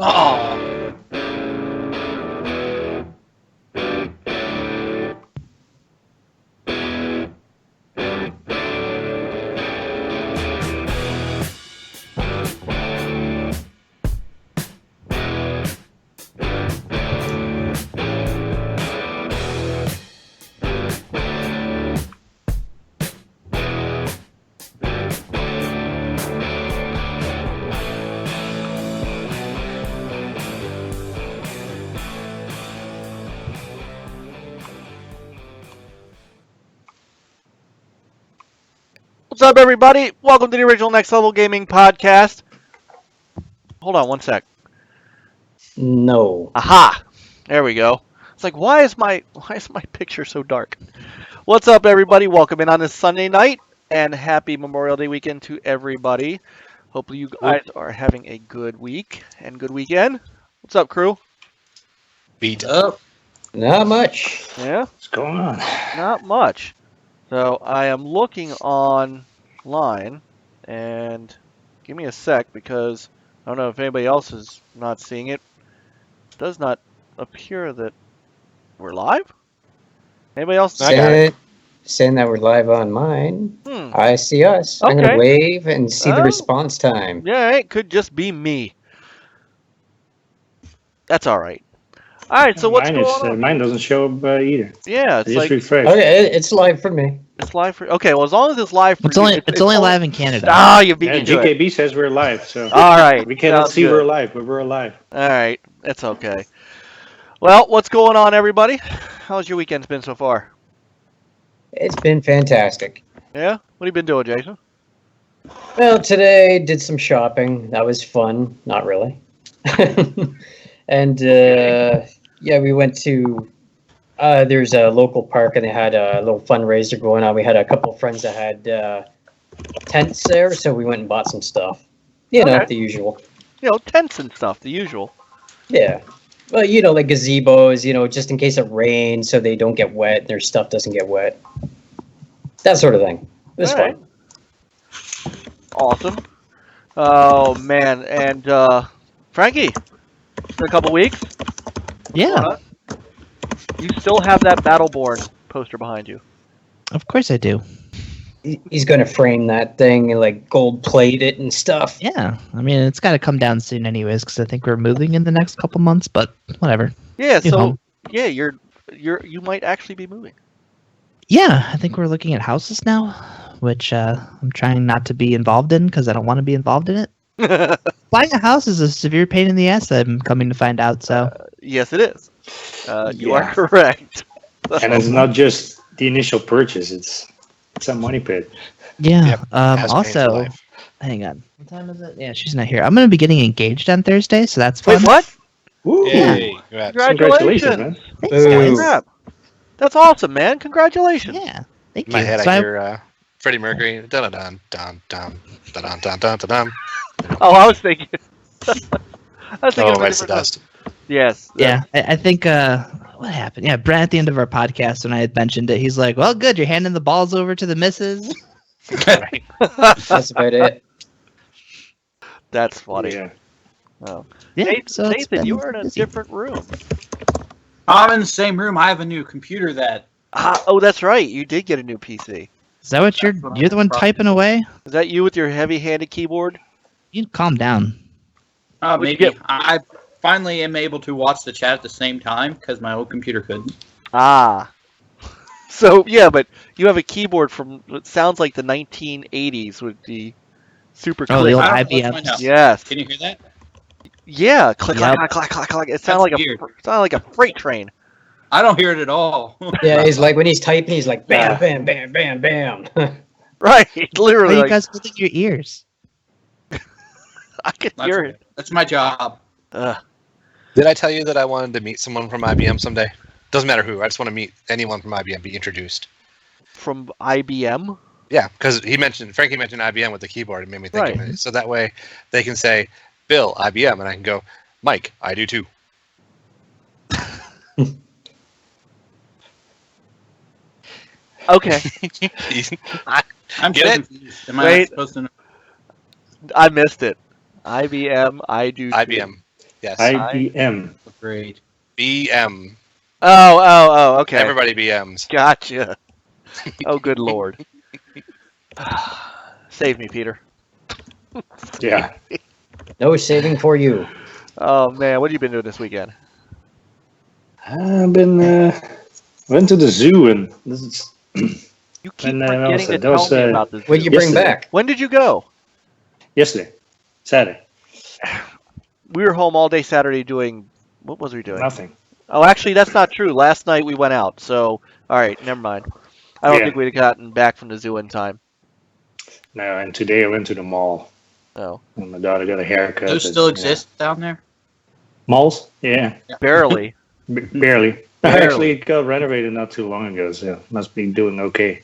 Oh. What's up, everybody? Welcome to the Original Next Level Gaming Podcast. Hold on one sec. No. Aha! There we go. It's like, why is my picture so dark? What's up, everybody? Welcome in on this Sunday night, and happy Memorial Day weekend to everybody. Hopefully you guys are having a good week and good weekend. What's up, crew? Beat up. Not much. Yeah? What's going on? Not much. So I am looking online, and give me a sec because I don't know if anybody else is not seeing it. It does not appear that we're live. Anybody else? Saying that we're live on mine. I see us. Okay. I'm going to wave and see the response time. Yeah, it could just be me. That's all right. All right, so what's going on? Mine doesn't show up either. Yeah, it's like refresh. Oh, yeah, it's live for me. It's live for. Okay, well, as long as it's live for you, it's only live in Canada. Ah, you beat me to it. GKB says we're live, so all right, we cannot see good. we're live, but we're alive. All right, that's okay. Well, what's going on, everybody? How's your weekend been so far? It's been fantastic. Yeah, what have you been doing, Jason? Well, today did some shopping. That was fun. Not really. And yeah, we went to. There's a local park, and they had a little fundraiser going on. We had a couple of friends that had tents there, so we went and bought some stuff. You know, the usual. You know, tents and stuff, the usual. Yeah. Well, you know, like gazebos, you know, just in case it rains so they don't get wet, their stuff doesn't get wet. That sort of thing. It was fun. Awesome. Oh, man. And, Frankie, it's been a couple weeks. Yeah. You still have that Battleborn poster behind you. Of course I do. He's going to frame that thing and, like, gold plate it and stuff. Yeah. I mean, it's got to come down soon anyways, because I think we're moving in the next couple months, but whatever. Yeah, New so, home. yeah, you might actually be moving. Yeah, I think we're looking at houses now, which I'm trying not to be involved in because I don't want to be involved in it. Buying a house is a severe pain in the ass, I'm coming to find out, so. Yes, it is. You are correct. And it's not just the initial purchase, it's a money pit. Yeah, Yep, also, hang on. What time is it? Yeah, she's not here. I'm going to be getting engaged on Thursday, so that's fun. Wait, what? Woo! Yay. Congratulations, man. Thanks, guys. Crap. That's awesome, man. Congratulations. Yeah, thank you. In my head, So I hear Freddie Mercury. Dun dun dun dun dun dun dun dun dun. Oh, I was thinking. I was thinking Oh, of a Rise the different Dust. one. Yes. Yeah, I think, what happened? Yeah, Brad at the end of our podcast, when I had mentioned it, he's like, well, good, you're handing the balls over to the missus. Right. That's about it. That's funny. Yeah. Oh. Yeah, Nathan, so it's been you are in a busy. different room. I'm in the same room. I have a new computer that. Oh, that's right. You did get a new PC. Is that what you're the one typing away? Is that you with your heavy-handed keyboard? You can calm down. Maybe. I finally am able to watch the chat at the same time because my old computer couldn't. Ah. So, yeah, but you have a keyboard from what sounds like the 1980s with the super click. Oh, the old I don't know, let's IBM. find out. Yes. Can you hear that? Yeah. Click, Yep. clack, clack, clack, clack. It sounded That's like a freight train. I don't hear it at all. Yeah, he's like, when he's typing, he's like, bam, bam, bam, bam, bam. Right. Why Literally. are you Like, guys holding your ears? I can hear it. That's my job. Did I tell you that I wanted to meet someone from IBM someday? Doesn't matter who. I just want to meet anyone from IBM, be introduced. From IBM? Yeah, because Frankie mentioned IBM with the keyboard. It made me think of Right. it. So that way they can say, Bill, IBM, and I can go, Mike, I do too. Okay. I'm Get so it? confused. Am I Wait. supposed to know? I missed it. IBM, I do too. IBM. Yes. IBM. Great. BM. Oh, okay. Everybody BMs. Gotcha. Oh, good lord. Save me, Peter. Yeah. No saving for you. Oh man, what have you been doing this weekend? I've been went to the zoo and this is You keep And, forgetting also, to that tell was, me about this. What'd you bring Yesterday. back? When did you go? yesterday, Saturday. We were home all day Saturday doing. What was we doing? Nothing. Oh, actually, that's not true. Last night we went out. So, all right, never mind. I don't Yeah. think we'd have gotten back from the zoo in time. No, and today I went to the mall. Oh, And my daughter got a haircut. Those and, still yeah. exist down there? Malls? Yeah, barely. barely. I Barely. actually got renovated not too long ago, so must be doing okay.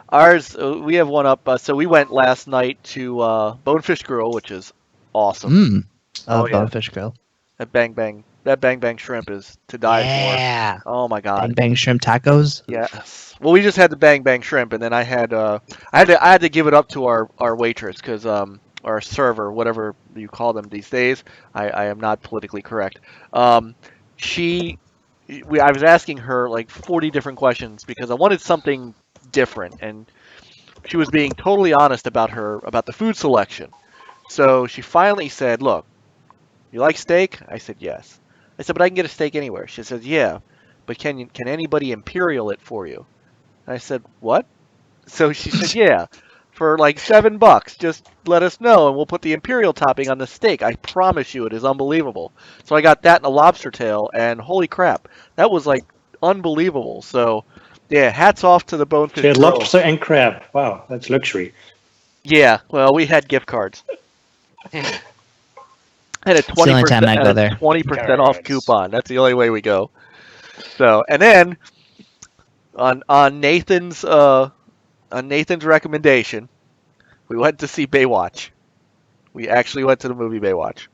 Ours, we have one up. So we went last night to Bonefish Grill, which is awesome. Oh, yeah. Bonefish Grill. That Bang Bang shrimp is to die Yeah. for. Oh my god. Bang Bang Shrimp Tacos. Yes. Well, we just had the Bang Bang shrimp, and then I had to give it up to our waitress because our server, whatever you call them these days, I am not politically correct. I was asking her like 40 different questions because I wanted something different, and she was being totally honest about the food selection. So she finally said, "Look, you like steak?" I said, "Yes." I said, "But I can get a steak anywhere." She says, "Yeah, but can anybody imperial it for you?" And I said, "What?" So she said, "Yeah, for like $7. Just let us know, and we'll put the imperial topping on the steak. I promise you, it is unbelievable." So I got that and a lobster tail, and holy crap, that was like unbelievable. So yeah, hats off to the Bonefish She had Grill. lobster and crab. Wow, that's luxury. Yeah, well, we had gift cards. I had a the only time I go there. 20% off Cards. coupon. That's the only way we go. So, and then on Nathan's recommendation, we went to see Baywatch. We actually went to the movie Baywatch.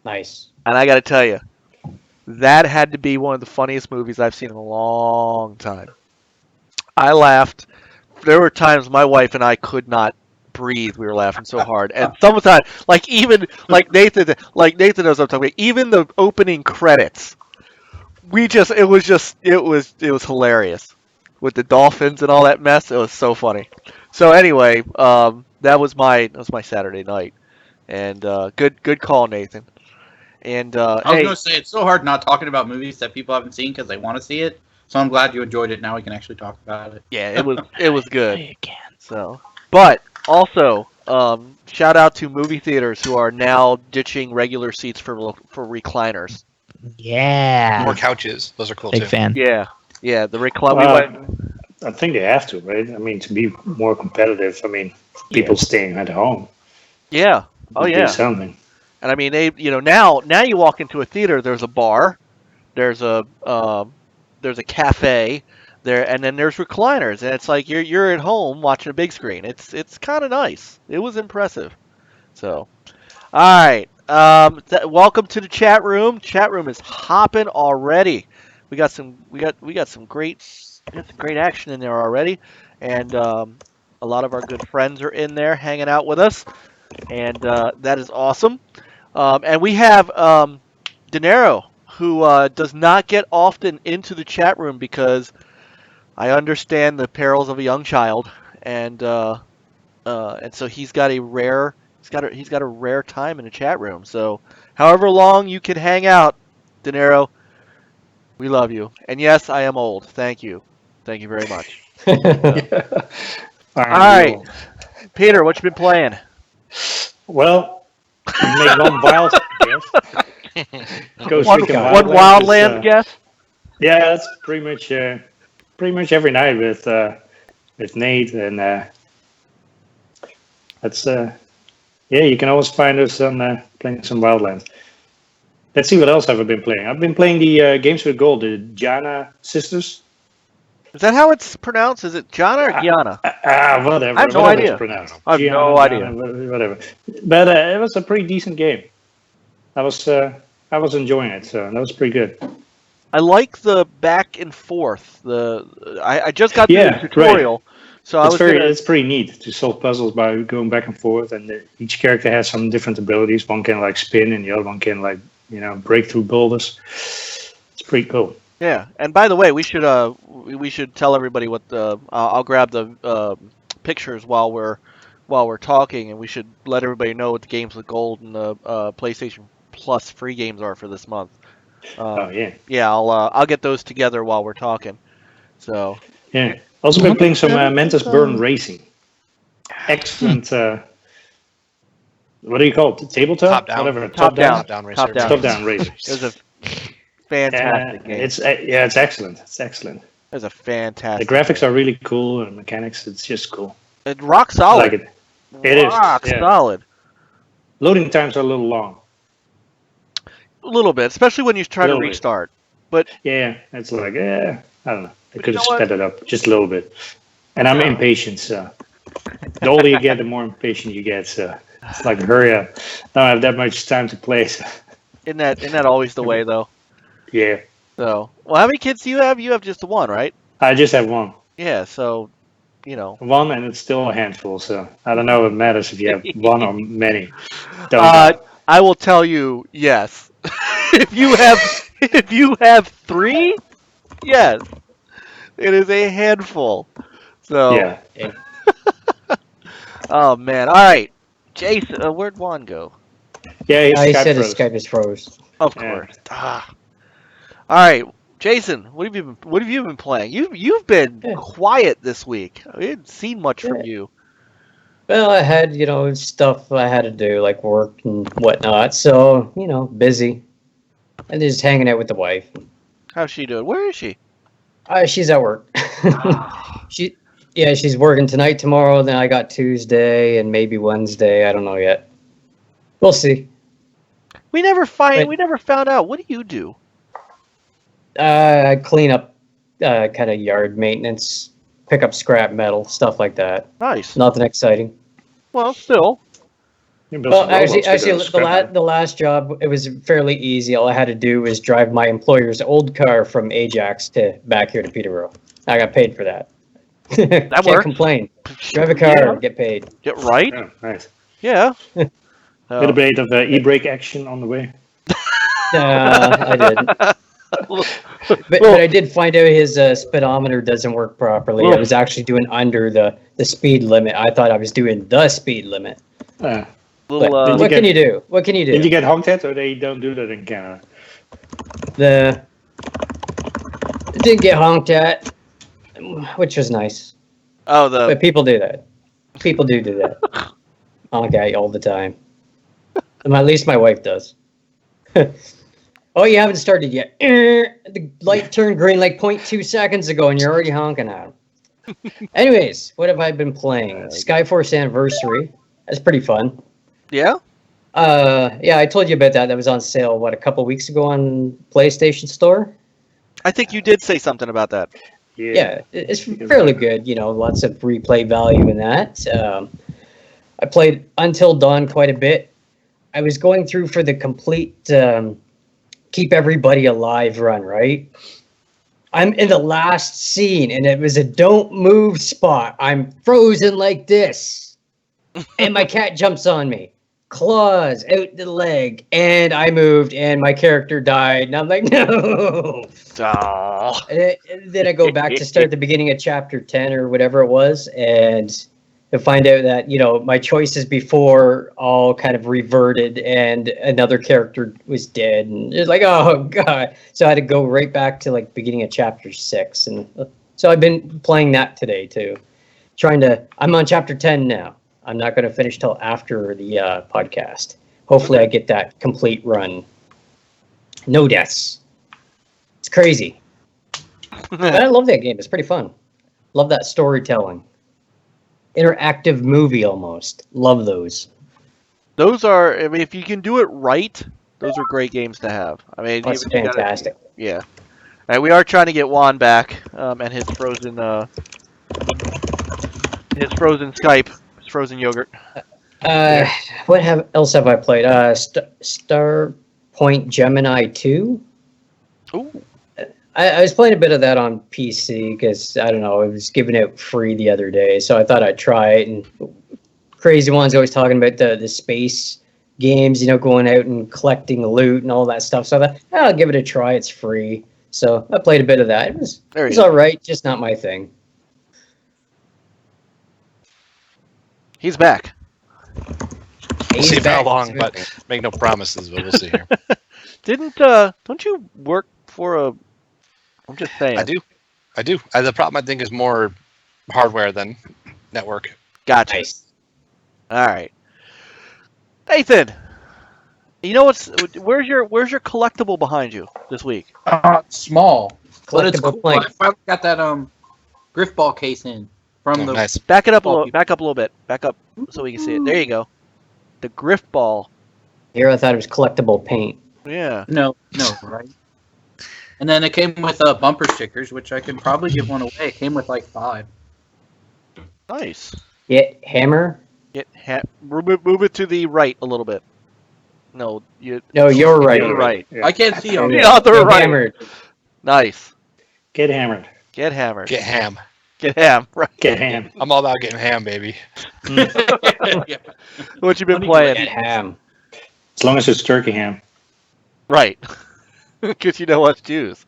Nice. And I got to tell you, that had to be one of the funniest movies I've seen in a long time. I laughed. There were times my wife and I could not breathe. We were laughing so hard. And sometimes, like Nathan knows what I'm talking about. Even the opening credits, it was hilarious with the dolphins and all that mess. It was so funny. So anyway, that was my Saturday night, and good call, Nathan. And I was hey, going to say, it's so hard not talking about movies that people haven't seen because they want to see it. So I'm glad you enjoyed it. Now we can actually talk about it. yeah, it was good. You can. So, but also, shout out to movie theaters who are now ditching regular seats for recliners. Yeah. More couches. Those are cool Big too. fan. Yeah, the recliner. I think they have to, right? I mean, to be more competitive. I mean, people staying at home. Yeah. Oh would do yeah. something. And I mean, now you walk into a theater. There's a bar, there's a cafe there, and then there's recliners, and it's like you're at home watching a big screen. It's kind of nice. It was impressive. So, all right. Welcome to the chat room. Chat room is hopping already. We got some great action in there already, and a lot of our good friends are in there hanging out with us, and that is awesome. And we have Dinero, who does not get often into the chat room because I understand the perils of a young child, and so he's got a rare time in the chat room. So, however long you can hang out, Dinero, we love you. And yes, I am old. Thank you very much. All right. Peter, what you been playing? Well, we made one wild guess. One Wildlands guess? Yeah, that's pretty much every night with Nate, and that's you can always find us on playing some Wildlands. Let's see what else have I been playing. I've been playing the Games with Gold, the Jana sisters. Is that how it's pronounced? Is it Jana or Gianna? Whatever. I have no whatever idea. It's pronounced. I have Gianna, no idea. Gianna, whatever. But it was a pretty decent game. I was enjoying it, so that was pretty good. I like the back and forth. I just got through Yeah, the tutorial, So I was It's pretty neat to solve puzzles by going back and forth, and each character has some different abilities. One can like spin, and the other one can like break through boulders. It's pretty cool. Yeah, and by the way, we should tell everybody what the. I'll grab the pictures while we're talking, and we should let everybody know what the games with gold and the PlayStation Plus free games are for this month. Oh yeah. Yeah, I'll get those together while we're talking. So Yeah. Also been playing some Mantis so- Burn Racing. Excellent. What do you call it? Tabletop? Top down. Whatever. Top down. Top down racer. Top down. Top down racer. it was a fantastic game. It's excellent. It's excellent. It was a The fantastic. graphics are really cool, and mechanics. It's just cool. rock I solid. like it. It is, rock yeah. solid. Loading times are a little long. A little bit, especially when you try to Little bit. restart. Yeah, it's like I don't know. They But could you have know what? sped it up just a little bit. And I'm impatient, so the older you get, the more impatient you get. So it's like hurry up. I don't have that much time to play. So, Isn't that always the way though? yeah, So, well, how many kids do you have? You have just the one, right? I just have one. Yeah. So, One, and it's still a handful. So I don't know if it matters if you have one or many. Don't Uh, know. I will tell you, yes. if you have 3, yes, it is a handful. So, Yeah. oh man, all right, Jason, where'd Juan go? Yeah, his I Skype said froze. his Skype is froze. Of Yeah. course. Ah. All right, Jason, what have you been playing? You've been Yeah. quiet this week. I haven't seen much from you. Well, I had, stuff I had to do, like work and whatnot. So, busy. And just hanging out with the wife. How's she doing? Where is she? She's at work. She's working tonight, tomorrow. Then I got Tuesday and maybe Wednesday. I don't know yet. We'll see. We never Wait. found out. What do you do? I clean up kind of yard maintenance, pick up scrap metal, stuff like that. Nice. Nothing exciting. Well, still. You built Well, some robots with actually, those scrap the last job, it was fairly easy. All I had to do was drive my employer's old car from Ajax to back here to Peterborough. I got paid for that. Can't works. complain. Drive a car, Yeah. get paid. Get right. Oh, nice. Yeah. A little bit of e-brake action on the way. I didn't. But I did find out his speedometer doesn't work properly. I was actually doing under the speed limit. I thought I was doing the speed limit. But Little, what can you do? What can you Did you do? get honked at, or they don't do that in Canada? Didn't get honked at, which was nice. the But people do that. People do that. Honk at you all the time. At least my wife does. Oh, you haven't started yet. The light turned green like 0.2 seconds ago, and you're already honking at him. Anyways, what have I been playing? Skyforce Anniversary. That's pretty fun. yeah. Yeah, I told you about that. That was on sale, a couple weeks ago on PlayStation Store? I think you did say something about that. Yeah, it's fairly good. Lots of replay value in that. I played Until Dawn quite a bit. I was going through for the complete keep everybody alive run, right? I'm in the last scene, and it was a don't move spot. I'm frozen like this, and my cat jumps on me. Claws out the leg, and I moved, and my character died, and I'm like, no. Oh. And then I go back to start the beginning of chapter 10 or whatever it was, and to find out that, my choices before all kind of reverted and another character was dead. And it's like, oh, God. So I had to go right back to beginning of chapter 6. And so I've been playing that today, too. I'm on chapter 10 now. I'm not going to finish till after the podcast. Hopefully I get that complete run. No deaths. It's crazy. But I love that game. It's pretty fun. Love that storytelling. Interactive movie almost. Love those. Those are, if you can do it right, those are great games to have. That's you gotta- fantastic. yeah. And we are trying to get Juan back, and his frozen Skype, his frozen yogurt. What else have I played? Star Point Gemini 2. Ooh. I was playing a bit of that on PC because, I don't know, it was given out free the other day, so I thought I'd try it. And CrazyJuan's always talking about the space games, going out and collecting loot and all that stuff. So I thought, I'll give it a try. It's free. So I played a bit of that. It was all right, just not my thing. He's back. We'll see for how long, but make no promises, but we'll see here. Don't you work for a... I'm just saying. I do. The problem, I think, is more hardware than network. Gotcha. Nice. All right. Nathan, you know where's your collectible behind you this week? Small, but it's Collectible cool. plank. I finally got that griff ball case in from the. Nice. Back it up a little. Back up a little bit. Back up so we can see it. There you go. The griff ball. Here, I thought it was collectible paint. Yeah. No, right. And then it came with bumper stickers, which I could probably give one away. It came with like 5. Nice. Get hammer. Move it to the right a little bit. No, No, you're right. You're right. Yeah. I can't see on The it. other Get right. hammered. Nice. Get hammered. Get hammered. Get ham. Get ham. Right. Get ham. I'm all about getting ham, baby. Yeah. What you been Get playing? ham. As long as it's turkey ham. Right. Because you know what's Jews.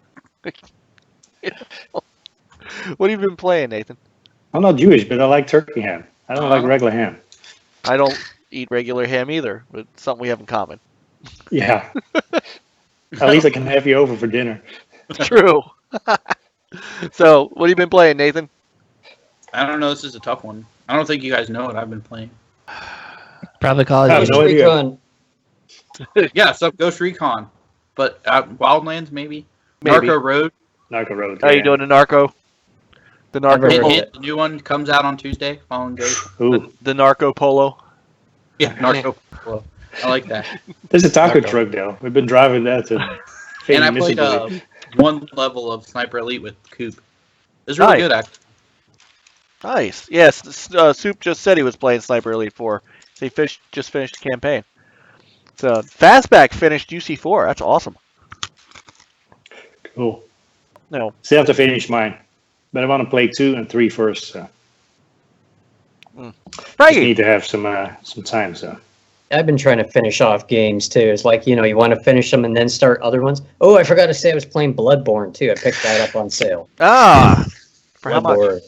What have you been playing, Nathan? I'm not Jewish, but I like turkey ham. I don't like regular ham. I don't eat regular ham either, but it's something we have in common. Yeah. At least I can have you over for dinner. True. So, what have you been playing, Nathan? I don't know. This is a tough one. I don't think you guys know what I've been playing. Probably Call of I have Duty. no idea. Recon. Yeah, Ghost Recon, but Wildlands maybe. Maybe. Narco Road. Narco Road. How you doing, the Narco? The Narco Never heard Polo. of it. The new one comes out on Tuesday. Following day. Ooh, The Narco Polo. Yeah, Narco. Well, I like that. there's a taco Narco. truck though. We've been driving that to. And I played miserably. one level of Sniper Elite with Coop. It's really Nice. good, actually. Nice. Yes, Soup just said he was playing Sniper Elite 4. So he just finished the campaign. So Fastback finished UC4. That's awesome. Cool. No. Still have to finish mine, but I want to play 2 and 3 first. So just Frankie. need to have some time. So I've been trying to finish off games too. It's like, you want to finish them and then start other ones. Oh, I forgot to say I was playing Bloodborne too. I picked that up on sale. Ah. For how much? Bloodborne.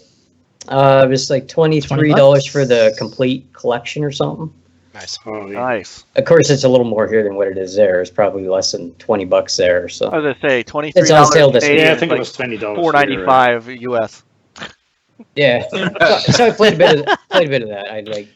It was like $23 for the complete collection or something. Nice. oh, yeah. Nice. Of course, it's a little more here than what it is there. It's probably less than $20 there. I So was gonna say $23. It's on sale this week. Yeah, I Canadian, think like it was $20. $4.95 US. yeah, so I played a bit of that. I like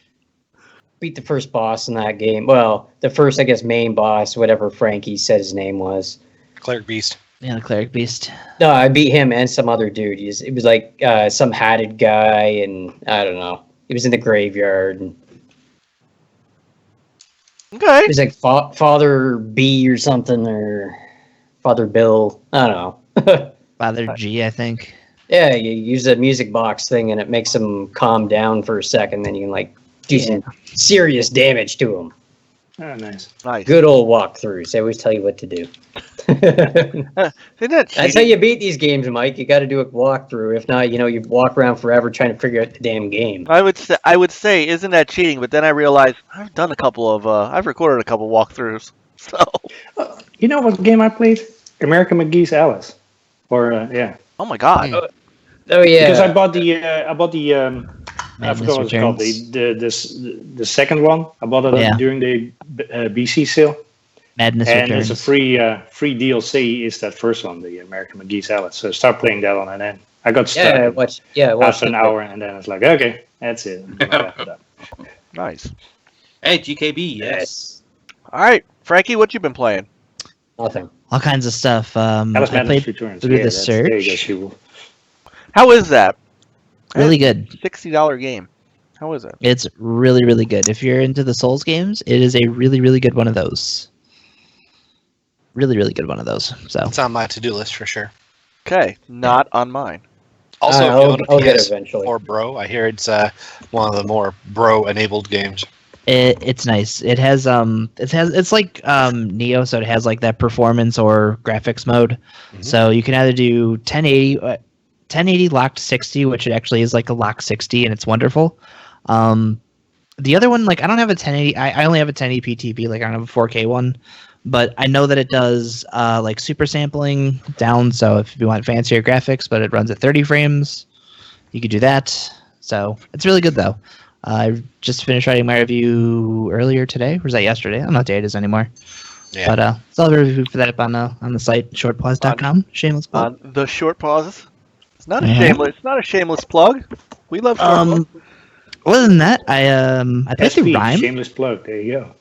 beat the first boss in that game. Well, the first, I guess, main boss, whatever Frankie said his name was. Cleric Beast. Yeah, the Cleric Beast. No, I beat him and some other dude. It was like some hatted guy, and I don't know. He was in the graveyard. And Okay. it was like Father B or something, or Father Bill. I don't know. Father G, I think. Yeah, you use a music box thing, and it makes him calm down for a second. Then you can like do some serious damage to him. Oh, nice. Nice. Good old walkthroughs. They always tell you what to do. Isn't that That's how cheating? you beat these games, Mike. You got to do a walkthrough. If not, you walk around forever trying to figure out the damn game. I would say, isn't that cheating? But then I realized I've done a couple of, I've recorded a couple walkthroughs. So, You know what game I played? American McGee's Alice. Or yeah, oh my God. Oh yeah, because I bought the I Madness forgot what it's called. Returns. The second one. I bought it Yeah. during the BC sale, Madness and Returns. it's a free DLC. Is that first one, the American McGee's Alice? So I started playing that one, and then I got stuck watch after an hour, and then it's like, okay, that's it. I'm gonna wrap it up. Nice. Hey, GKB, yes. Yes, All right, Frankie, what you been playing? nothing. All kinds of stuff. I Alice Madness played Returns. through the that's- there you go, search. Shubal. How is that? really good. $60 game. How is it? It's really, really good. If you're into the Souls games, it is a really, really good one of those. Really, really good one of those. So It's on my to-do list for sure. Okay, not on mine. Also, if you own I'll a get it PS eventually. or Bro, I hear it's one of the more bro-enabled games. It's nice. It's like Neo, so it has like that performance or graphics mode. So you can either do 1080 locked 60, which it actually is like a lock 60, and it's wonderful. The other one, like I don't have a 1080. I only have a 1080p TV. Like I don't have a 4K one, but I know that it does like super sampling down. So if you want fancier graphics, but it runs at 30 frames, you could do that. So it's really good though. I just finished writing my review earlier today. Or was that yesterday? I don't know what day it is anymore. Yeah. But I'll have a review for that up on the site, shortpause.com. Shameless plug. On the short pauses. It's not a Mhm. shameless. It's not a shameless plug. We love short pauses. Other than that, I played through SP, Rhyme. shameless plug. There you go.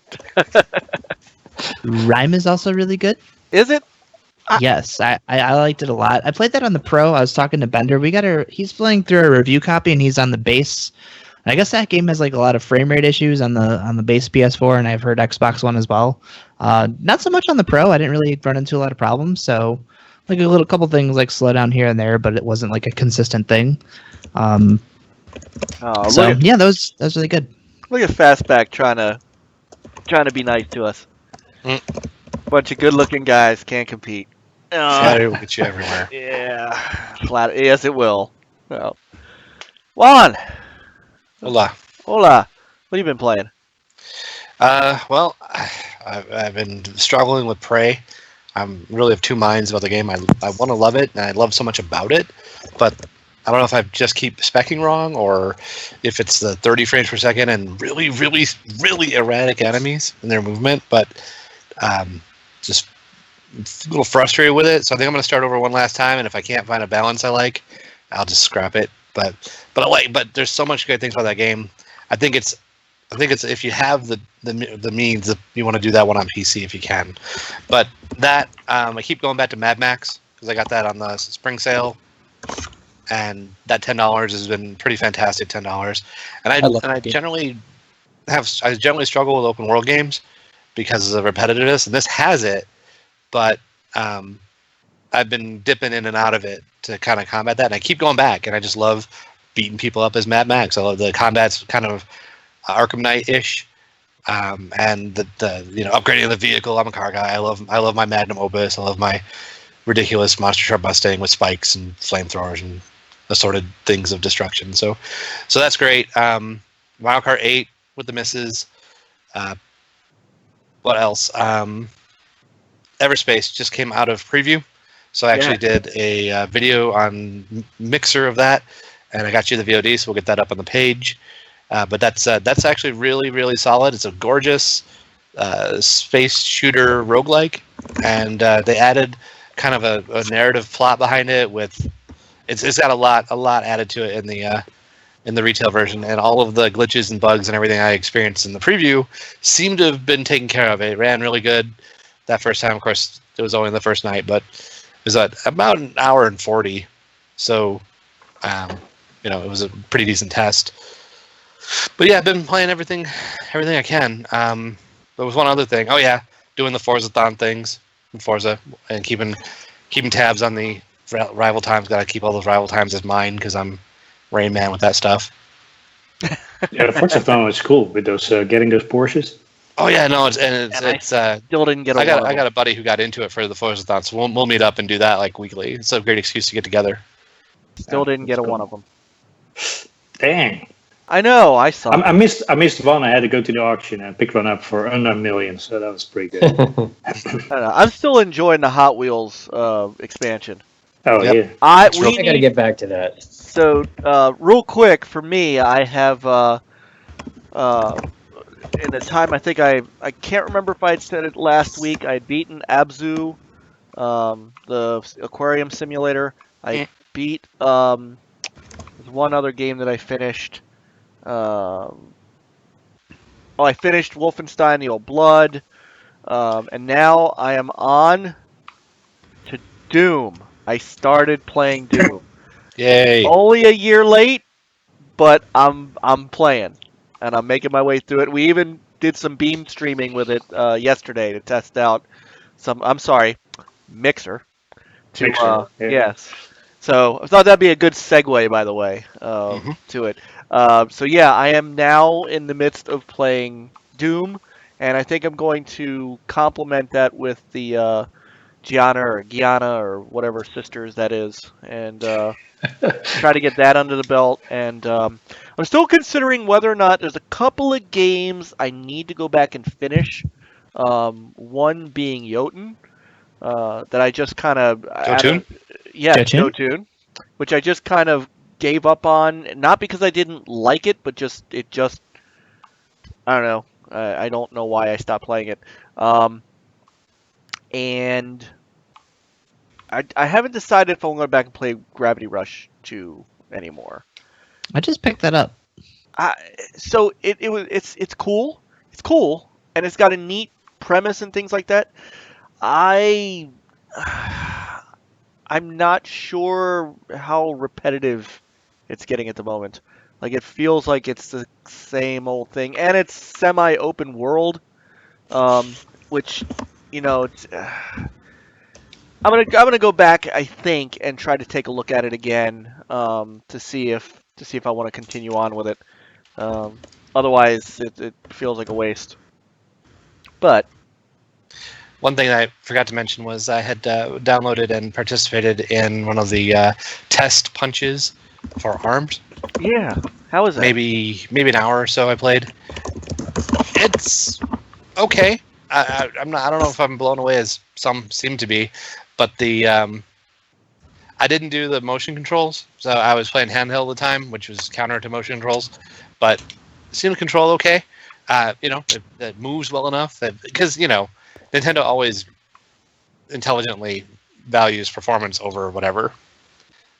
Rhyme is also really good. Is it? Yes, I liked it a lot. I played that on the Pro. I was talking to Bender. He's playing through a review copy, and he's on the base. I guess that game has like a lot of frame rate issues on the base PS4, and I've heard Xbox One as well. Not so much on the Pro. I didn't really run into a lot of problems. So like a couple things like slow down here and there, but it wasn't like a consistent thing. Oh, So look at, yeah, that was really good. look at Fastback trying to be nice to us. Bunch of good-looking guys can't compete. Shadow will get you everywhere. Yeah, flat. Yes, it will. Well, Juan, Hola. hola. What have you been playing? Well, I've been struggling with Prey. I'm really of two minds about the game. I want to love it, and I love so much about it, but I don't know if I just keep specking wrong, or if it's the 30 frames per second and really, really, really erratic enemies in their movement, but just a little frustrated with it. So I think I'm going to start over one last time, and if I can't find a balance I like, I'll just scrap it. But there's so much good things about that game. I think it's if you have the means, you want to do that one on PC if you can. But that I keep going back to Mad Max because I got that on the spring sale, and that $10 has been pretty fantastic. $10, and I generally struggle with open world games because of the repetitiveness, and this has it, but I've been dipping in and out of it to kind of combat that, and I keep going back, and I just love beating people up as Mad Max. I love the combat's kind of Arkham Knight-ish, and the upgrading of the vehicle. I'm a car guy. I love my Magnum Opus. I love my ridiculous monster truck Mustang with spikes and flamethrowers and assorted things of destruction. So that's great. Mario Kart 8 with the misses. What else? Everspace just came out of preview, so I actually did a video on Mixer of that, and I got you the VOD, so we'll get that up on the page. But that's actually really, really solid. It's a gorgeous space shooter roguelike, and they added kind of a narrative plot behind it. It's got a lot added to it in the retail version, and all of the glitches and bugs and everything I experienced in the preview seem to have been taken care of. It ran really good that first time. Of course, it was only the first night, but it was about an hour and 40. So, it was a pretty decent test. But yeah, I've been playing everything I can. There was one other thing. Oh yeah, doing the Forza-thon things in Forza and keeping tabs on the rival times. Got to keep all those rival times as mine because I'm Rain Man with that stuff. Yeah, the Forza-thon was cool with those getting those Porsches. Oh yeah, no, it's Still didn't get. I got a buddy who got into it for the Forza-thon, so we'll meet up and do that like weekly. It's a great excuse to get together. Still didn't get one of them. Dang. I know. I saw. I missed one. I had to go to the auction and pick one up for under $1 million, so that was pretty good. I don't know. I'm still enjoying the Hot Wheels expansion. Oh Yep. yeah. I gotta get back to that. So, real quick for me, I have in the time I think I can't remember if I had said it last week. I had beaten Abzu, the aquarium simulator. I beat there's one other game that I finished. I finished Wolfenstein: The Old Blood, and now I am on to Doom. I started playing Doom. Yay! Only a year late, but I'm playing, and I'm making my way through it. We even did some beam streaming with it yesterday to test out Mixer. Mixer, yeah. Yes. So I thought that'd be a good segue, by the way, to it. So yeah, I am now in the midst of playing Doom, and I think I'm going to complement that with the Gianna or whatever sisters that is, and try to get that under the belt. And I'm still considering whether or not there's a couple of games I need to go back and finish. One being Jotun, that I just kind of Jotun? Yeah, Jotun? Jotun, which I just kind of gave up on, not because I didn't like it, but it just I don't know. I don't know why I stopped playing it. And I haven't decided if I'm going back and play Gravity Rush 2 anymore. I just picked that up. So it's cool. It's cool, and it's got a neat premise and things like that. I'm not sure how repetitive it's getting at the moment. Like, it feels like it's the same old thing, and it's semi-open world, which, it's. I'm gonna go back, I think, and try to take a look at it again, to see if I want to continue on with it. Otherwise, it feels like a waste. But One thing I forgot to mention was I had downloaded and participated in one of the test punches for ARMS. yeah, how is that? Maybe an hour or so I played. It's okay. I don't know if I'm blown away as some seem to be, but I didn't do the motion controls, so I was playing handheld at the time, which was counter to motion controls, but it seemed to control okay. It moves well enough because Nintendo always intelligently values performance over whatever.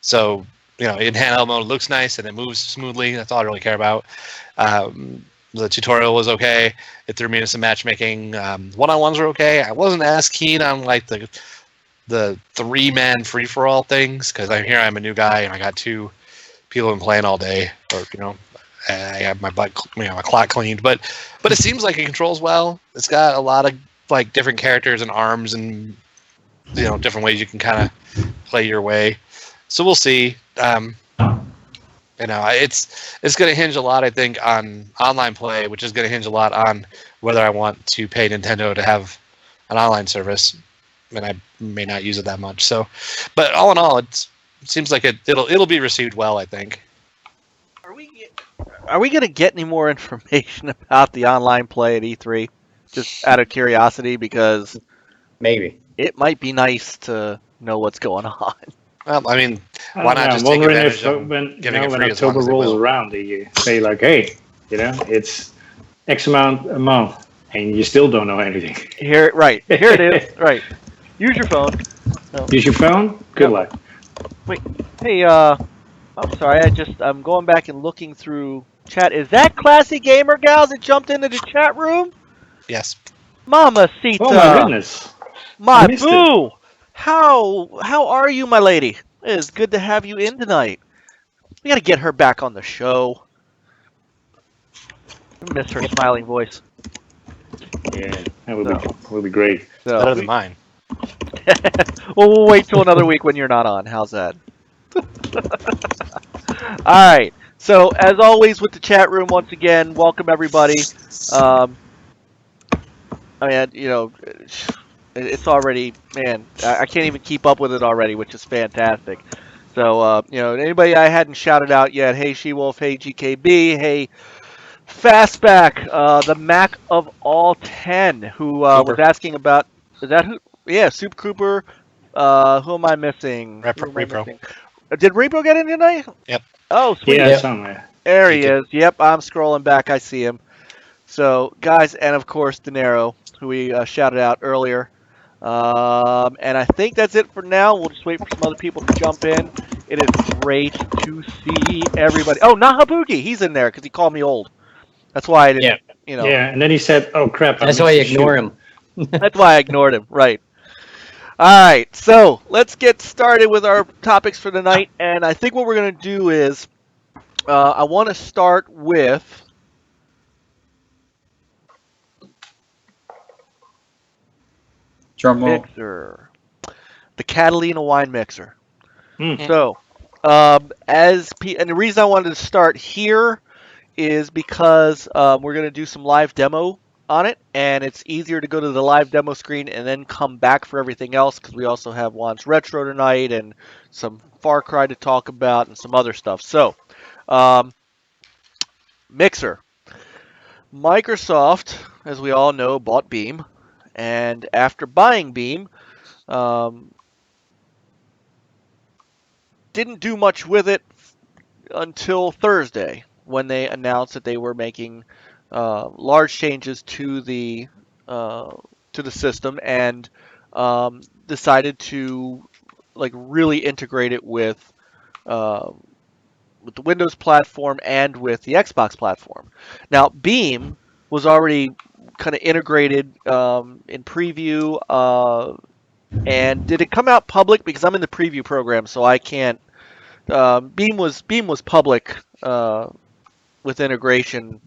So in handheld mode, it looks nice and it moves smoothly. That's all I really care about. The tutorial was okay. It threw me into some matchmaking. One-on-ones were okay. I wasn't as keen on like the three-man free-for-all things because I'm a new guy and I got two people been playing all day, or I have my my clock cleaned. But it seems like it controls well. It's got a lot of like different characters and arms and different ways you can kind of play your way. So we'll see. It's going to hinge a lot, I think, on online play, which is going to hinge a lot on whether I want to pay Nintendo to have an online service, and I may not use it that much. So, but all in all, it seems like it'll be received well, I think. Are we going to get any more information about the online play at E3? Just out of curiosity, because Maybe. it might be nice to know what's going on. Well, I mean, I why don't not know. just I'm take wondering advantage of when giving it when free as long October as they rolls will. around, you say like, hey, it's X amount a month, and you still don't know anything. Here it is. Right. Use your phone. No. Use your phone. Good luck. Hey, I'm sorry. I'm going back and looking through chat. Is that Classy Gamer Gals that jumped into the chat room? Yes. Mamacita. Oh my goodness. My I missed boo. How are you, my lady? It is good to have you in tonight. We got to get her back on the show. I miss her smiling voice. Yeah, that would be great. So, Better than mine. well, we'll wait till another week when you're not on. How's that? All right. So, as always with the chat room, once again, welcome everybody. It's already, man, I can't even keep up with it already, which is fantastic. So, anybody I hadn't shouted out yet, hey She-Wolf, hey GKB, hey Fastback, the Mac of all 10, who was asking about, is that who? Yeah, Super Cooper. Who am I missing? Repro. Did Repro get in tonight? Yep. Oh, sweet. Yeah, Yep. somewhere. There he is. Yep, I'm scrolling back. I see him. So, guys, and of course, De Niro, who we shouted out earlier. And I think that's it for now. We'll just wait for some other people to jump in. It is great to see everybody. Oh, Nahabuki, he's in there because he called me old. That's why I didn't, Yeah, and then he said, "Oh crap!" That's why you ignore him. That's why I ignored him. Right. All right. So let's get started with our topics for tonight. And I think what we're going to do is I want to start with Drum roll. mixer, the Catalina wine mixer. Mm. So, and the reason I wanted to start here is because we're going to do some live demo on it, and it's easier to go to the live demo screen and then come back for everything else, because we also have Juan's Retro tonight and some Far Cry to talk about and some other stuff. So, Mixer. Microsoft, as we all know, bought Beam, and after buying Beam, didn't do much with it until Thursday, when they announced that they were making large changes to the system, and decided to really integrate it with the Windows platform and with the Xbox platform. Now, Beam was already kind of integrated in preview, and did it come out public? Because I'm in the preview program, so I can't. Beam was public with integration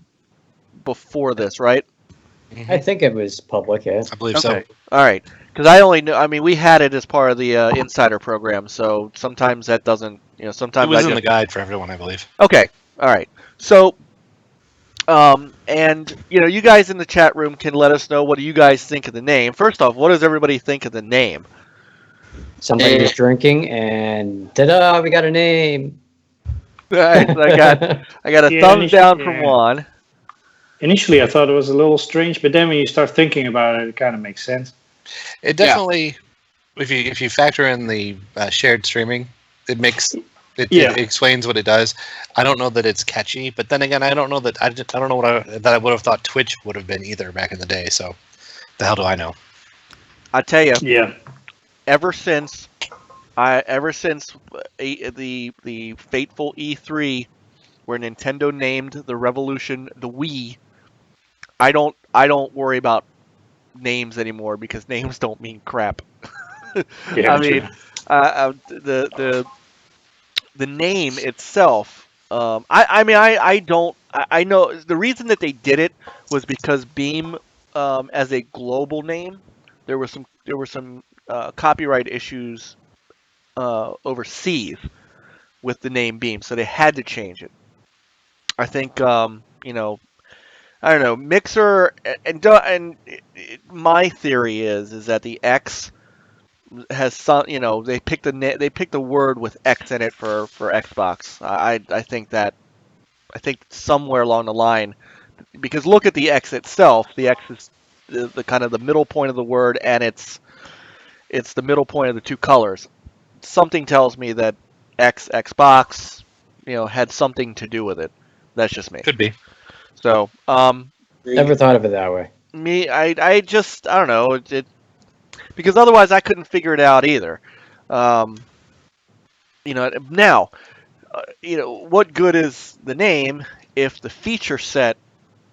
before this, right? I think it was public, yeah. I believe so. Okay. All right. Because I only know. I mean, we had it as part of the insider program, so sometimes that doesn't. Sometimes It was I in just, the guide for everyone, I believe. Okay. All right. So, and you guys in the chat room can let us know, what do you guys think of the name. First off, what does everybody think of the name? Somebody was drinking, and ta-da, we got a name. All right, so I got a Yeah, thumbs down yeah. from Juan. Initially, I thought it was a little strange, but then when you start thinking about it, it kind of makes sense. It definitely, if you factor in the shared streaming, it makes it explains what it does. I don't know that it's catchy, but then again, I don't know that I don't know that I would have thought Twitch would have been either back in the day. So, the hell do I know? I tell you, Yeah. ever since the fateful E3, where Nintendo named the Revolution the Wii, I don't worry about names anymore, because names don't mean crap. Yeah, I mean, the name itself. I know the reason that they did it was because Beam, as a global name, there were some copyright issues overseas with the name Beam, so they had to change it. I think I don't know, Mixer, and my theory is that the X has some, they picked the word with X in it for Xbox. I think somewhere along the line, because look at the X itself. The X is the kind of the middle point of the word, and it's the middle point of the two colors. Something tells me that Xbox, had something to do with it. That's just me. Could be. So, Never thought of it that way. I don't know, because otherwise I couldn't figure it out either. Now, what good is the name if the feature set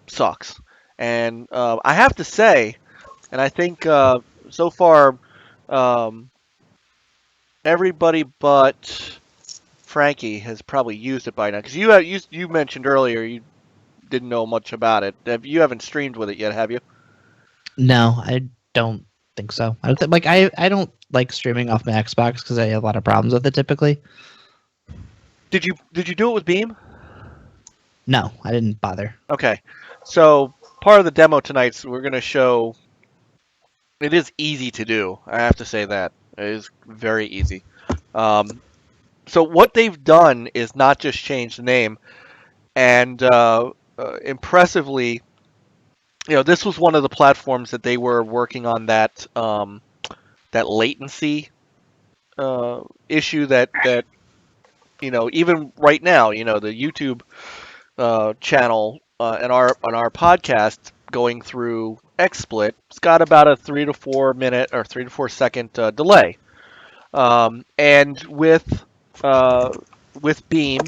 sucks? And I have to say, and I think so far, everybody but Frankie has probably used it by now. Because you mentioned earlier you didn't know much about it. You haven't streamed with it yet, have you? No, I don't think so. I don't like streaming off my Xbox because I have a lot of problems with it typically. Did you do it with Beam? No, I didn't bother. Okay, so part of the demo tonight, we're going to show. It is easy to do. I have to say that it is very easy. So what they've done is not just change the name, and impressively, this was one of the platforms that they were working on that latency issue that even right now, the YouTube channel on our podcast going through XSplit, it's got about a 3 to 4 minute or 3 to 4 second delay, and with Beam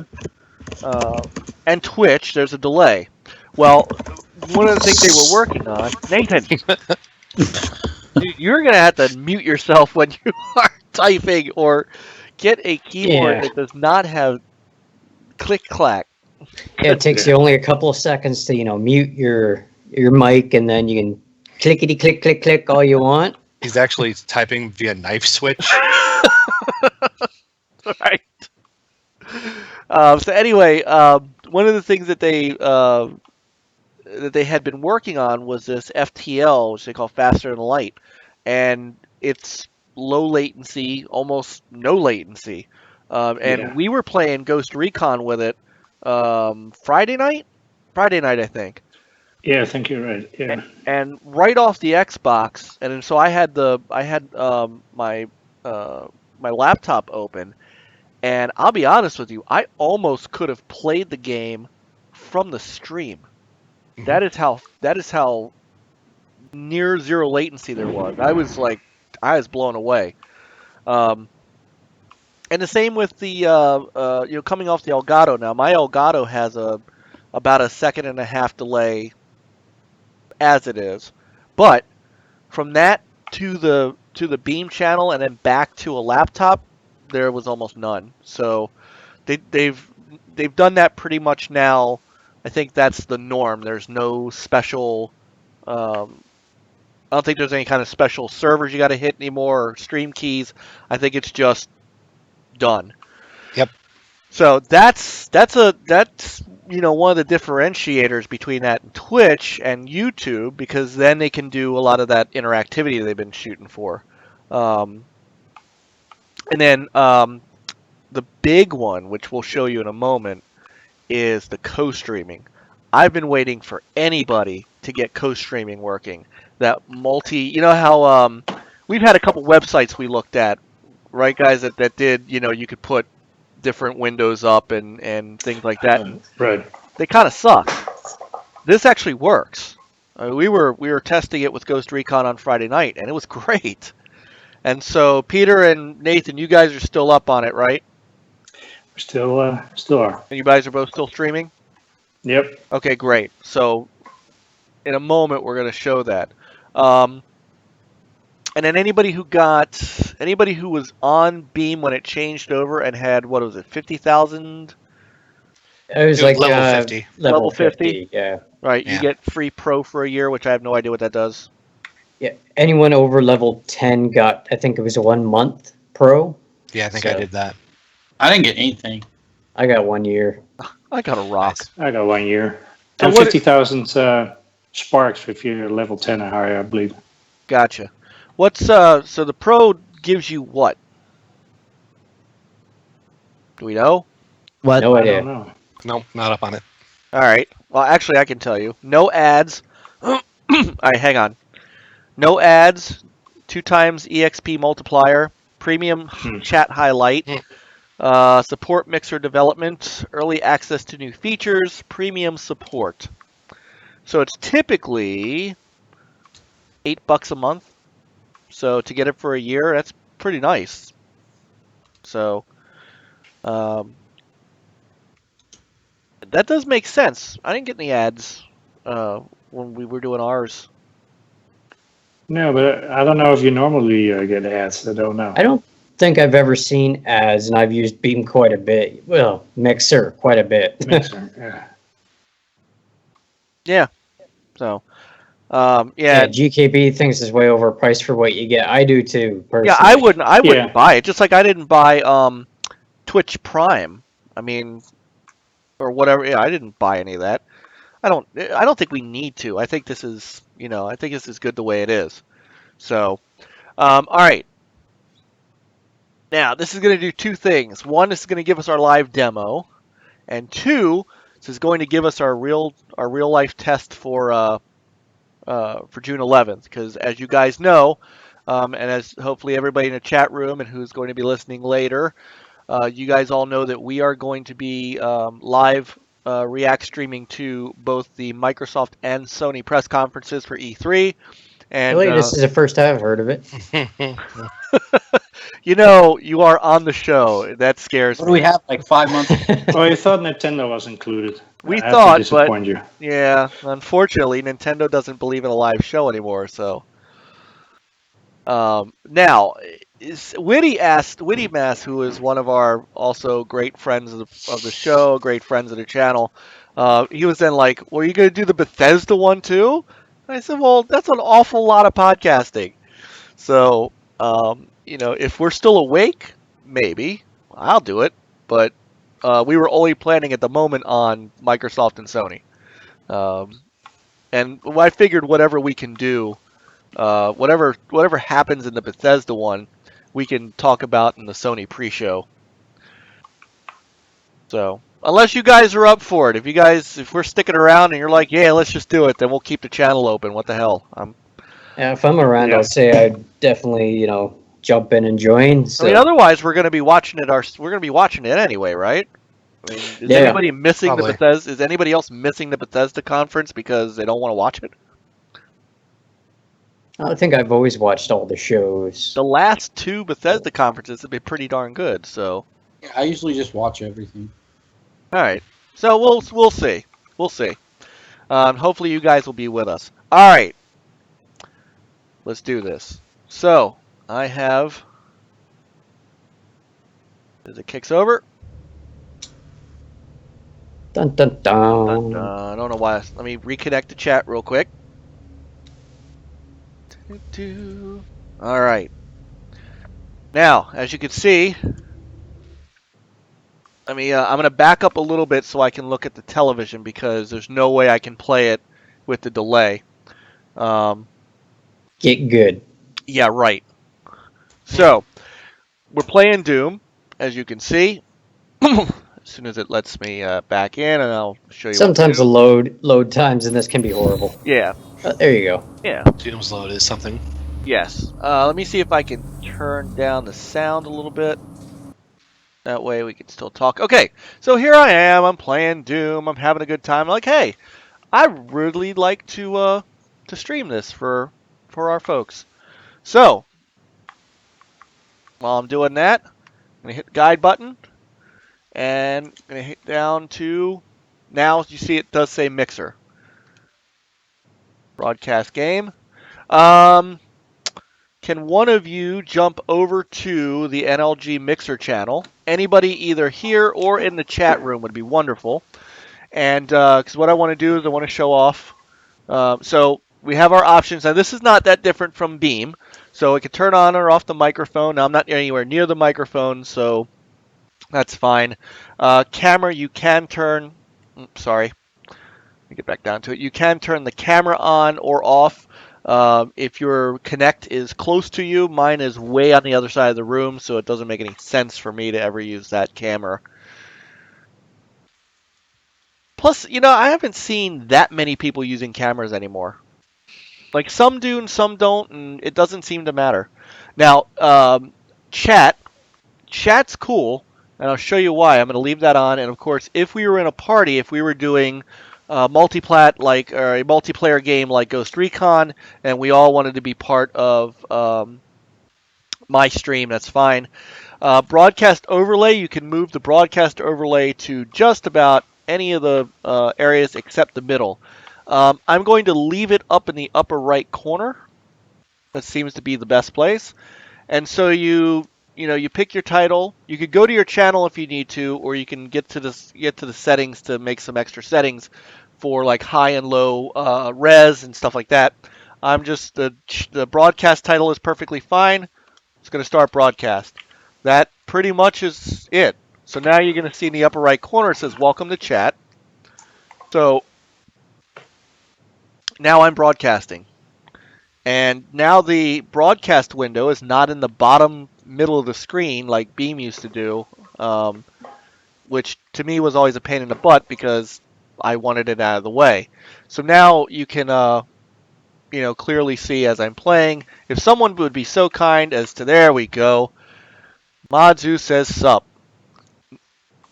and Twitch, there's a delay. Well, one of the things they were working on, Nathan, you're gonna have to mute yourself when you are typing, or get a keyboard that does not have click clack. Yeah, it takes you only a couple of seconds to mute your mic, and then you can clickety click click click all you want. He's actually typing via knife switch. Right. So anyway, one of the things that they had been working on was this FTL, which they call faster than light, and it's low latency, almost no latency. And Yeah. we were playing Ghost Recon with it Friday night, I think. Yeah, I think you're right. Yeah. And right off the Xbox, and so I had my laptop open, and I'll be honest with you, I almost could have played the game from the stream. Mhm. That is how near zero latency there was. I was blown away. And the same with the coming off the Elgato. Now my Elgato has about a second and a half delay as it is, but from that to the beam channel and then back to a laptop, there was almost none. So they've done that pretty much now. I think that's the norm. There's no special. I don't think there's any kind of special servers you got to hit anymore or stream keys. I think it's just done. Yep. So that's one of the differentiators between that and Twitch and YouTube, because then they can do a lot of that interactivity they've been shooting for. And then the big one, which we'll show you in a moment, is the co-streaming. I've been waiting for anybody to get co-streaming working. That you know how we've had a couple websites we looked at, right, guys, that did, you could put different windows up and things like that. Right. They kind of suck. This actually works. We were testing it with Ghost Recon on Friday night, and it was great. And so Peter and Nathan, you guys are still up on it, right? We still are. And you guys are both still streaming? Yep. Okay, great. So in a moment, we're going to show that. And then anybody who was on Beam when it changed over and had, what was it, 50,000? It was It like was level 50. Level Level 50? 50, yeah. Right, Yeah. you get free pro for a year, which I have no idea what that does. Yeah. Anyone over level 10 got, I think it was a 1 month pro. Yeah, I think I So- did that. I didn't get anything. I got 1 year. I got a rock. I got 1 year. And And what- 50,000 sparks if you're level 10 or higher, I believe. Gotcha. What's so the pro gives you what? Do we know? What? No I idea. don't know. Nope, not up on it. All right. Well, actually, I can tell you. No ads. All right, hang on. No ads. 2 times EXP multiplier. Premium chat highlight. Support mixer development. Early access to new features. Premium support. So it's typically $8 a month. So to get it for a year, that's pretty nice. So that does make sense. I didn't get any ads when we were doing ours. No, but I don't know if you normally get ads. I don't know. I don't think I've ever seen ads, and I've used Beam quite a bit. Well, Mixer quite a bit. Mixer, yeah. Yeah. So yeah. Yeah, GKB thinks it's way overpriced for what you get. I do too, personally. Yeah, I wouldn't Yeah. buy it. Just like I didn't buy Twitch Prime. I mean, or whatever. Yeah, I didn't buy any of that. I don't think we need to. I think this is good the way it is. So, all right. Now, this is going to do 2 things. One, this is going to give us our live demo, and 2, this is going to give us our real life test for June 11th. Because as you guys know, and as hopefully everybody in the chat room and who's going to be listening later, you guys all know that we are going to be live React streaming to both the Microsoft and Sony press conferences for E3. And Really, this is the first I've heard of it. you are on the show. That scares What do me. we have, like 5 months? Oh, you thought Nintendo was included. We I have to thought, but disappoint you. yeah, unfortunately, Nintendo doesn't believe in a live show anymore. So now, Witty Mass, who is one of our also great friends of the show, great friends of the channel, he was then like, "Well, are you going to do the Bethesda one too?" And I said, "Well, that's an awful lot of podcasting." So, if we're still awake, maybe I'll do it. But we were only planning at the moment on Microsoft and Sony. And I figured whatever we can do, whatever happens in the Bethesda one, we can talk about in the Sony pre-show. So, unless you guys are up for it, if we're sticking around and you're like, yeah, let's just do it, then we'll keep the channel open. What the hell? Yeah, if I'm around, Yeah. I'll say I'd definitely, jump in and join. So. I mean, otherwise we're going to be watching it. We're going to be watching it anyway, right? I mean, is Yeah. anybody missing Probably. the Bethesda? Is anybody else missing the Bethesda conference because they don't want to watch it? I think I've always watched all the shows. The last 2 Bethesda conferences have been pretty darn good. So, Yeah, I usually just watch everything. all right. So we'll see. We'll see. Hopefully you guys will be with us. All right. Let's do this. So I have. As it kicks over. Dun dun dun. I don't know why. Let me reconnect the chat real quick. All right. Now, as you can see, I'm going to back up a little bit so I can look at the television because there's no way I can play it with the delay. Get good. Yeah, right. So, we're playing Doom, as you can see. As soon as it lets me back in, and I'll show you. Sometimes the load times in this can be horrible. Yeah. There you go. Yeah. Doom's load is something. Yes. Let me see if I can turn down the sound a little bit. That way we can still talk. Okay, so here I am. I'm playing Doom. I'm having a good time. I'm like, hey, I'd really like to stream this for our folks. So, while I'm doing that, I'm going to hit the guide button. And I'm going to hit down to... Now, you see it does say Mixer. Broadcast game. Can one of you jump over to the NLG Mixer channel? Anybody either here or in the chat room would be wonderful. And because what I want to do is I want to show off. So we have our options. Now this is not that different from Beam. So it can turn on or off the microphone. Now I'm not anywhere near the microphone, so that's fine. Camera, you can turn. Sorry. Let me get back down to it. You can turn the camera on or off. If your Kinect is close to you, mine is way on the other side of the room, so it doesn't make any sense for me to ever use that camera. Plus, I haven't seen that many people using cameras anymore. Like, some do and some don't, and it doesn't seem to matter. Now, chat's cool, and I'll show you why. I'm going to leave that on, and of course, if we were in a party, if we were doing... multiplat or a multiplayer game like Ghost Recon, and we all wanted to be part of my stream, that's fine. Broadcast overlay, you can move the broadcast overlay to just about any of the areas except the middle. I'm going to leave it up in the upper right corner. That seems to be the best place. And so you pick your title. You could go to your channel if you need to, or you can get to the settings to make some extra settings for like high and low res and stuff like that. I'm just the broadcast title is perfectly fine. It's going to start broadcast. That pretty much is it. So now you're going to see in the upper right corner it says welcome to chat. So now I'm broadcasting. And now the broadcast window is not in the bottom middle of the screen like Beam used to do, which to me was always a pain in the butt because I wanted it out of the way. So now you can, clearly see as I'm playing. If someone would be so kind as to, there we go. Modzoo says sup.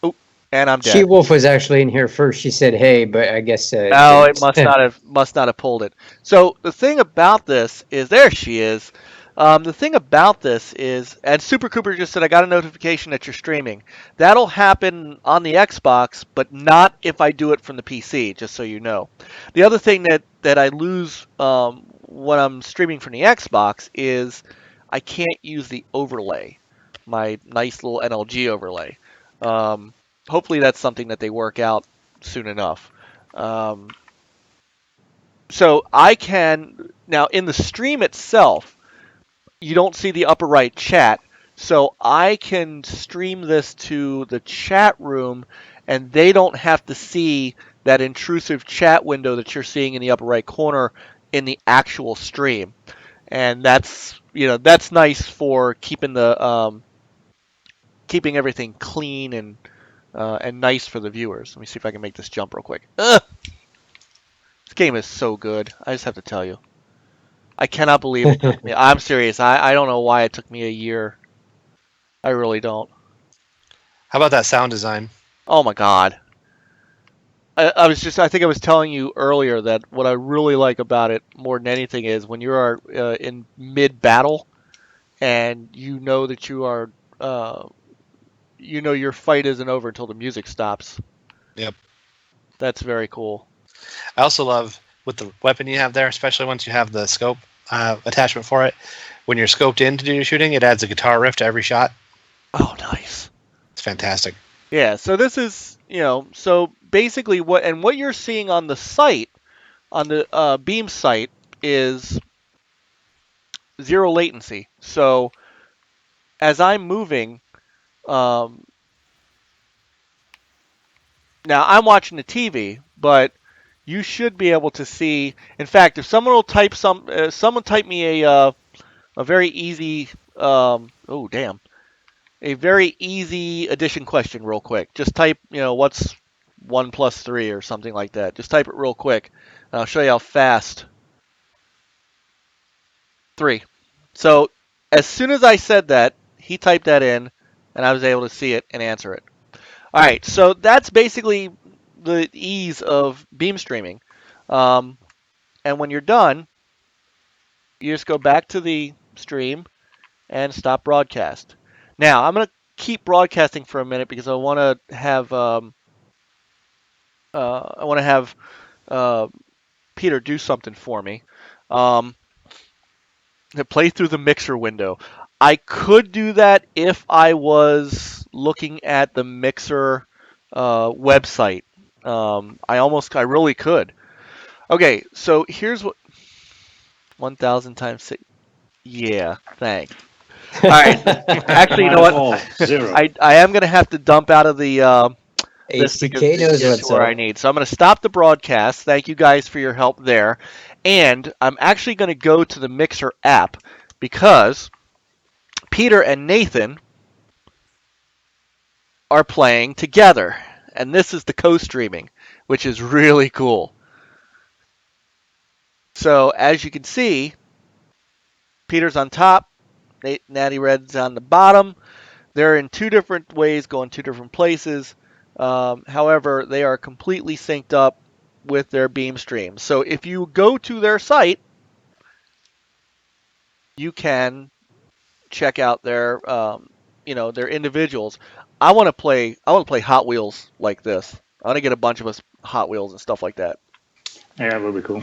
Oh, and I'm dead. She Wolf was actually in here first. She said, "Hey," but I guess. Oh, it must not have pulled it. So the thing about this is, there she is. The thing about this is, and Super Cooper just said, I got a notification that you're streaming. That'll happen on the Xbox, but not if I do it from the PC, just so you know. The other thing that I lose when I'm streaming from the Xbox is I can't use the overlay, my nice little NLG overlay. Hopefully that's something that they work out soon enough. So I can, now in the stream itself, you don't see the upper right chat. So I can stream this to the chat room, and they don't have to see that intrusive chat window that you're seeing in the upper right corner in the actual stream. And that's nice for keeping keeping everything clean and nice for the viewers. Let me see if I can make this jump real quick. Ugh! This game is so good. I just have to tell you. I cannot believe it took me. I'm serious. I don't know why it took me a year. I really don't. How about that sound design? Oh my god. I think I was telling you earlier that what I really like about it more than anything is when you are in mid battle and you know that you are your fight isn't over until the music stops. Yep. That's very cool. I also love with the weapon you have there, especially once you have the scope attachment for it. When you're scoped in to do your shooting, it adds a guitar riff to every shot. Oh, nice. It's fantastic. Yeah, so this is, so basically what you're seeing on the site, on the Beam site, is zero latency. So as I'm moving, now I'm watching the TV, but you should be able to see. In fact, if someone will type someone type me a very easy, a very easy addition question real quick. Just type, what's 1 + 3 or something like that. Just type it real quick, and I'll show you how fast. 3. So as soon as I said that, he typed that in, and I was able to see it and answer it. All right, so that's basically the ease of beam streaming. And when you're done, you just go back to the stream and stop broadcast. Now, I'm going to keep broadcasting for a minute because I want to have Peter do something for me. Play through the mixer window. I could do that if I was looking at the mixer website. I really could. Okay, so here's what 1,000 times 6. Yeah, thanks. All right. Actually, you know what? Zero. I am going to have to dump out of the this because ACK knows it's what's where up. I need. So I'm going to stop the broadcast. Thank you guys for your help there. And I'm actually going to go to the Mixer app because Peter and Nathan are playing together. And this is the co-streaming, which is really cool. So as you can see, Peter's on top, Natty Red's on the bottom. They're in two different ways, going two different places. However, they are completely synced up with their beam streams. So if you go to their site, you can check out their, their individuals. I want to play Hot Wheels like this. I want to get a bunch of us Hot Wheels and stuff like that. Yeah, that would be cool.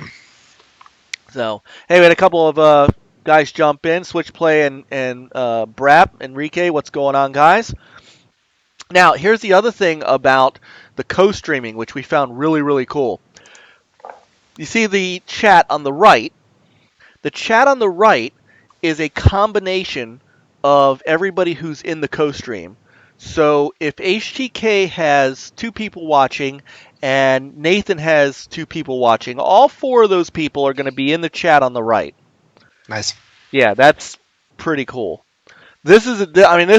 So, hey, we had a couple of guys jump in, Switchplay and Brap, Enrique. What's going on, guys? Now, here's the other thing about the co-streaming, which we found really, really cool. You see the chat on the right. The chat on the right is a combination of everybody who's in the co-stream. So if HTK has 2 people watching and Nathan has 2 people watching, all 4 of those people are going to be in the chat on the right. Nice. Yeah, that's pretty cool. This is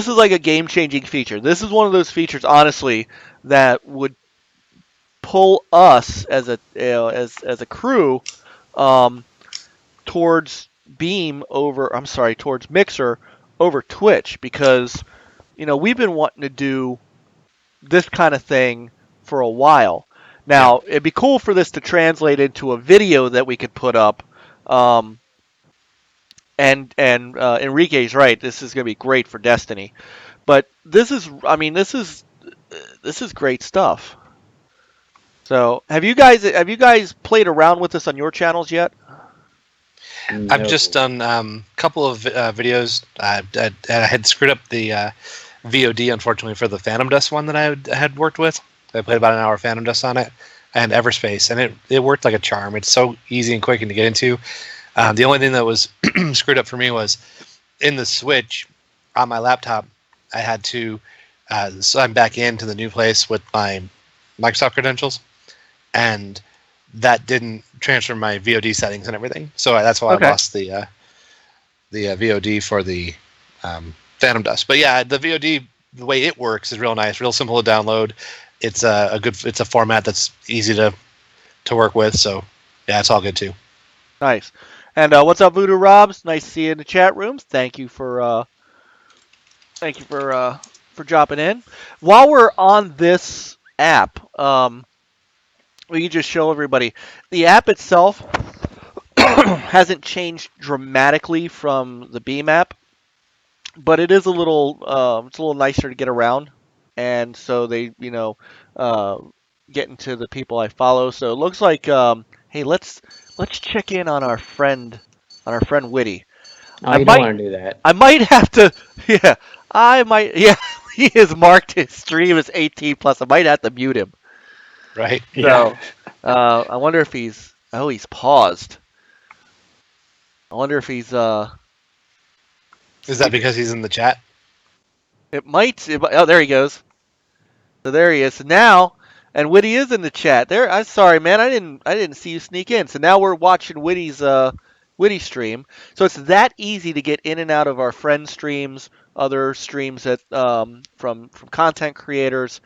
like a game-changing feature. This is one of those features, honestly, that would pull us as a crew towards towards Mixer over Twitch, because we've been wanting to do this kind of thing for a while. Now, it'd be cool for this to translate into a video that we could put up. And Enrique's right. This is going to be great for Destiny, but this is great stuff. So, have you guys played around with this on your channels yet? No. I've just done a couple of videos. I had screwed up the VOD, unfortunately, for the Phantom Dust one that I had worked with. I played about an hour of Phantom Dust on it, and Everspace, and it worked like a charm. It's so easy and quick to get into. The only thing that was screwed up for me was in the Switch, on my laptop, I had to sign back into the new place with my Microsoft credentials, and that didn't transfer my VOD settings and everything. So that's why Okay. I lost the VOD for the Phantom Dust. But yeah, the VOD, the way it works is real nice, real simple to download. It's it's a format that's easy to work with. So yeah, it's all good too. Nice. And what's up, Voodoo Robs? Nice to see you in the chat rooms. Thank you for dropping in. While we're on this app, we can just show everybody the app itself hasn't changed dramatically from the Beam app, but it is a little nicer to get around, and so they get into the people I follow. So it looks like hey, let's check in on our friend Witty. Oh, you don't want to do that. I might have to. Yeah, I might. Yeah, he has marked his stream as 18 plus. I might have to mute him. Right. So, I wonder if he's. Oh, he's paused. I wonder if he's. Is that because he's in the chat? It might. Oh, there he goes. So there he is. So now, and Witty is in the chat. There. I'm sorry, man. I didn't see you sneak in. So now we're watching Witty's Witty stream. So it's that easy to get in and out of our friend streams, other streams that from content creators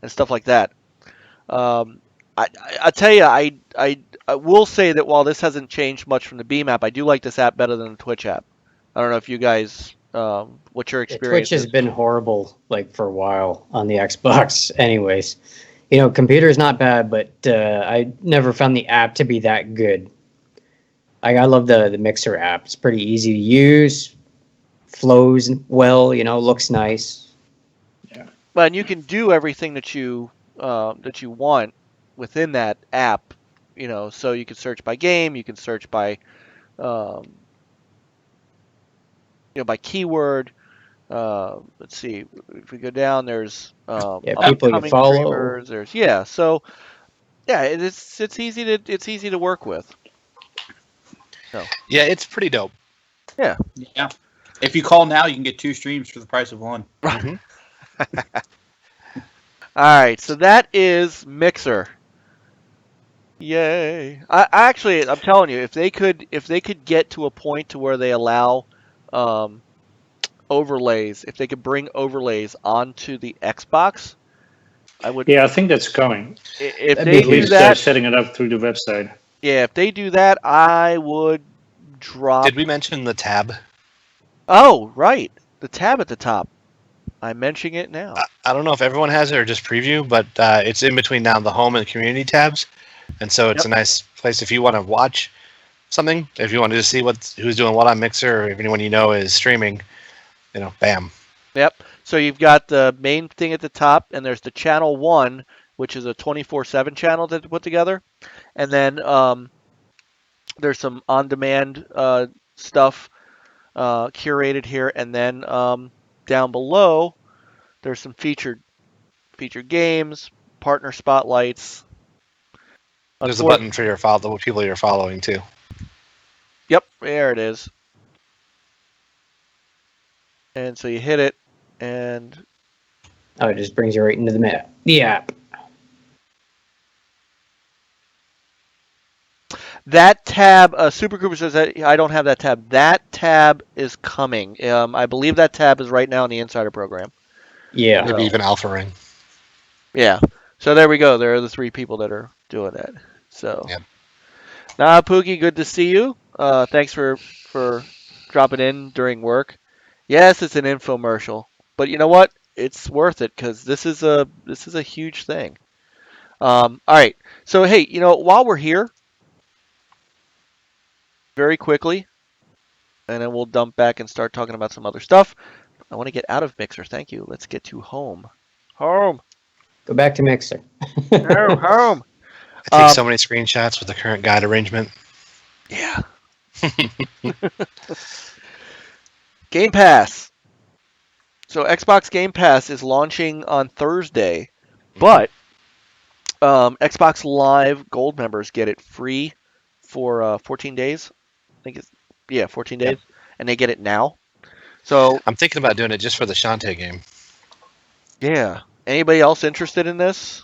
and stuff like that. I tell you, I will say that while this hasn't changed much from the Beam app, I do like this app better than the Twitch app. I don't know if you guys, what your experience Twitch has is. been horrible, like, for a while on the Xbox. Anyways, you know, computer's not bad, but I never found the app to be that good. I love the Mixer app. It's pretty easy to use, flows well, you know, looks nice. But and you can do everything that you want within that app, you know. So you can search by game, you can search by, by keyword. Let's see, if we go down, there's People you upcoming follow. streamers. There's so it's easy to work with. So. Yeah, it's pretty dope. Yeah. If you call now, you can get 2 streams for the price of 1. Mm-hmm. All right, so that is Mixer. Yay! I'm telling you, if they could get to a point to where they allow overlays, if they could bring overlays onto the Xbox, I would. Yeah, I think that's coming. If That'd they be At do least that, setting it up through the website. yeah, if they do that, I would drop. Did we mention the tab? Oh, right, the tab at the top. I'm mentioning it now. I don't know if everyone has it or just preview, but it's in between now the home and the community tabs, and so it's a nice place if you want to watch something, if you want to see who's doing what on Mixer, or if anyone you know is streaming, you know, bam. Yep. So you've got the main thing at the top, and there's the channel 1, which is a 24/7 channel that they put together, and then there's some on-demand stuff curated here, and then down below there's some featured games, partner spotlights. There's a button for the people you're following too. Yep, there it is. And so you hit it, and it just brings you right into the app. that tab, Super Cooper says that I don't have that tab. That tab is coming. I believe that tab is right now in the Insider program. Yeah. Maybe even Alpha Ring. Yeah. So there we go. There are the 3 people that are doing that. So. Yep. Nah, Pookie, good to see you. Thanks for dropping in during work. Yes, it's an infomercial, but you know what? It's worth it because this is a huge thing. All right. So hey, while we're here, very quickly, and then we'll dump back and start talking about some other stuff. I want to get out of Mixer. Thank you. Let's get to home. Home. Go back to Mixer. Home. I take so many screenshots with the current guide arrangement. Yeah. Game Pass. So Xbox Game Pass is launching on Thursday, but Xbox Live Gold members get it free for 14 days. I think it's 14 days, and they get it now. So I'm thinking about doing it just for the Shantae game. yeah, anybody else interested in this?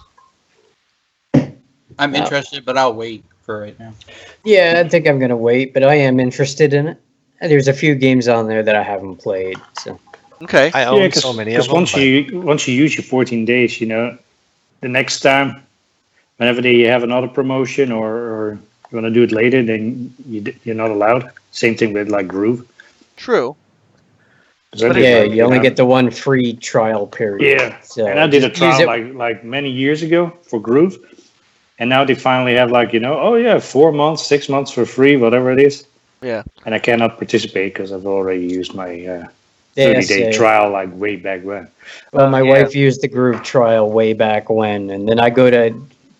I'm interested, but I'll wait for right now. Yeah, I think I'm gonna wait, but I am interested in it. And there's a few games on there that I haven't played. So Okay. I own so many of them. once you use your 14 days, the next time, whenever they have another promotion or you want to do it later, then you're not allowed. Same thing with like Groove. True. But yeah, you only get the one free trial period. Yeah, So and I did a just use trial it- like many years ago for Groove, and now they finally have 4 months, 6 months for free, whatever it is. Yeah. And I cannot participate because I've already used my Yeah, 30-day same. trial like way back when. Well, my Yeah. wife used the Groove trial way back when, and then I go to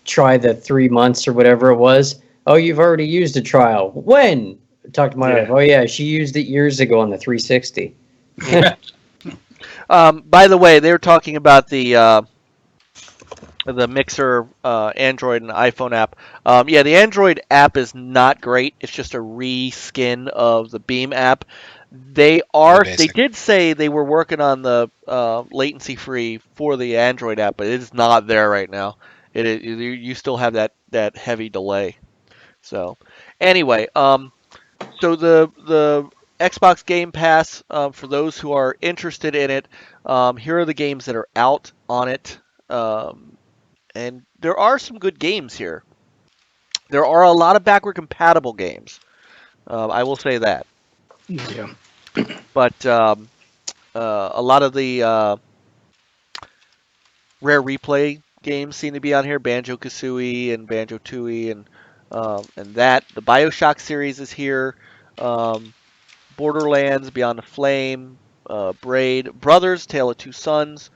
try the 3 months or whatever it was. Oh, you've already used a trial. When? I talked to my Yeah. wife. Oh, yeah, she used it years ago on the 360. By the way, they were talking about the Mixer Android and iPhone app. Yeah, the Android app is not great. It's just a reskin of the Beam app. They did say they were working on the latency free for the Android app, but it is not there right now. You still have that heavy delay. So anyway, so the Xbox Game Pass, for those who are interested in it, here are the games that are out on it. And there are some good games here. There are a lot of backward compatible games. I will say that. Yeah. But a lot of the rare replay games seem to be on here. Banjo-Kazooie and Banjo-Tooie and that. The BioShock series is here. Borderlands, Beyond the Flame, Braid, Brothers, Tale of Two Sons.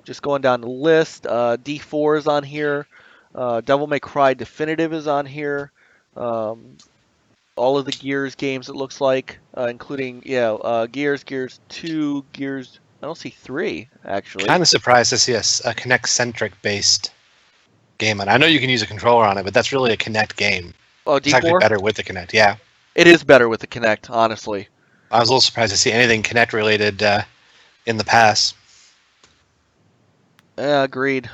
Just going down the list. D4 is on here. Devil May Cry Definitive is on here. All of the Gears games, it looks like, including Gears 2, Gears. I don't see 3 actually. Kind of surprised to see a Kinect-centric based game. And I know you can use a controller on it, but that's really a Kinect game. Oh, It's actually D4. better with the Kinect. Yeah, It is better with the Kinect, honestly. I was a little surprised to see anything Kinect related in the past. Yeah, agreed.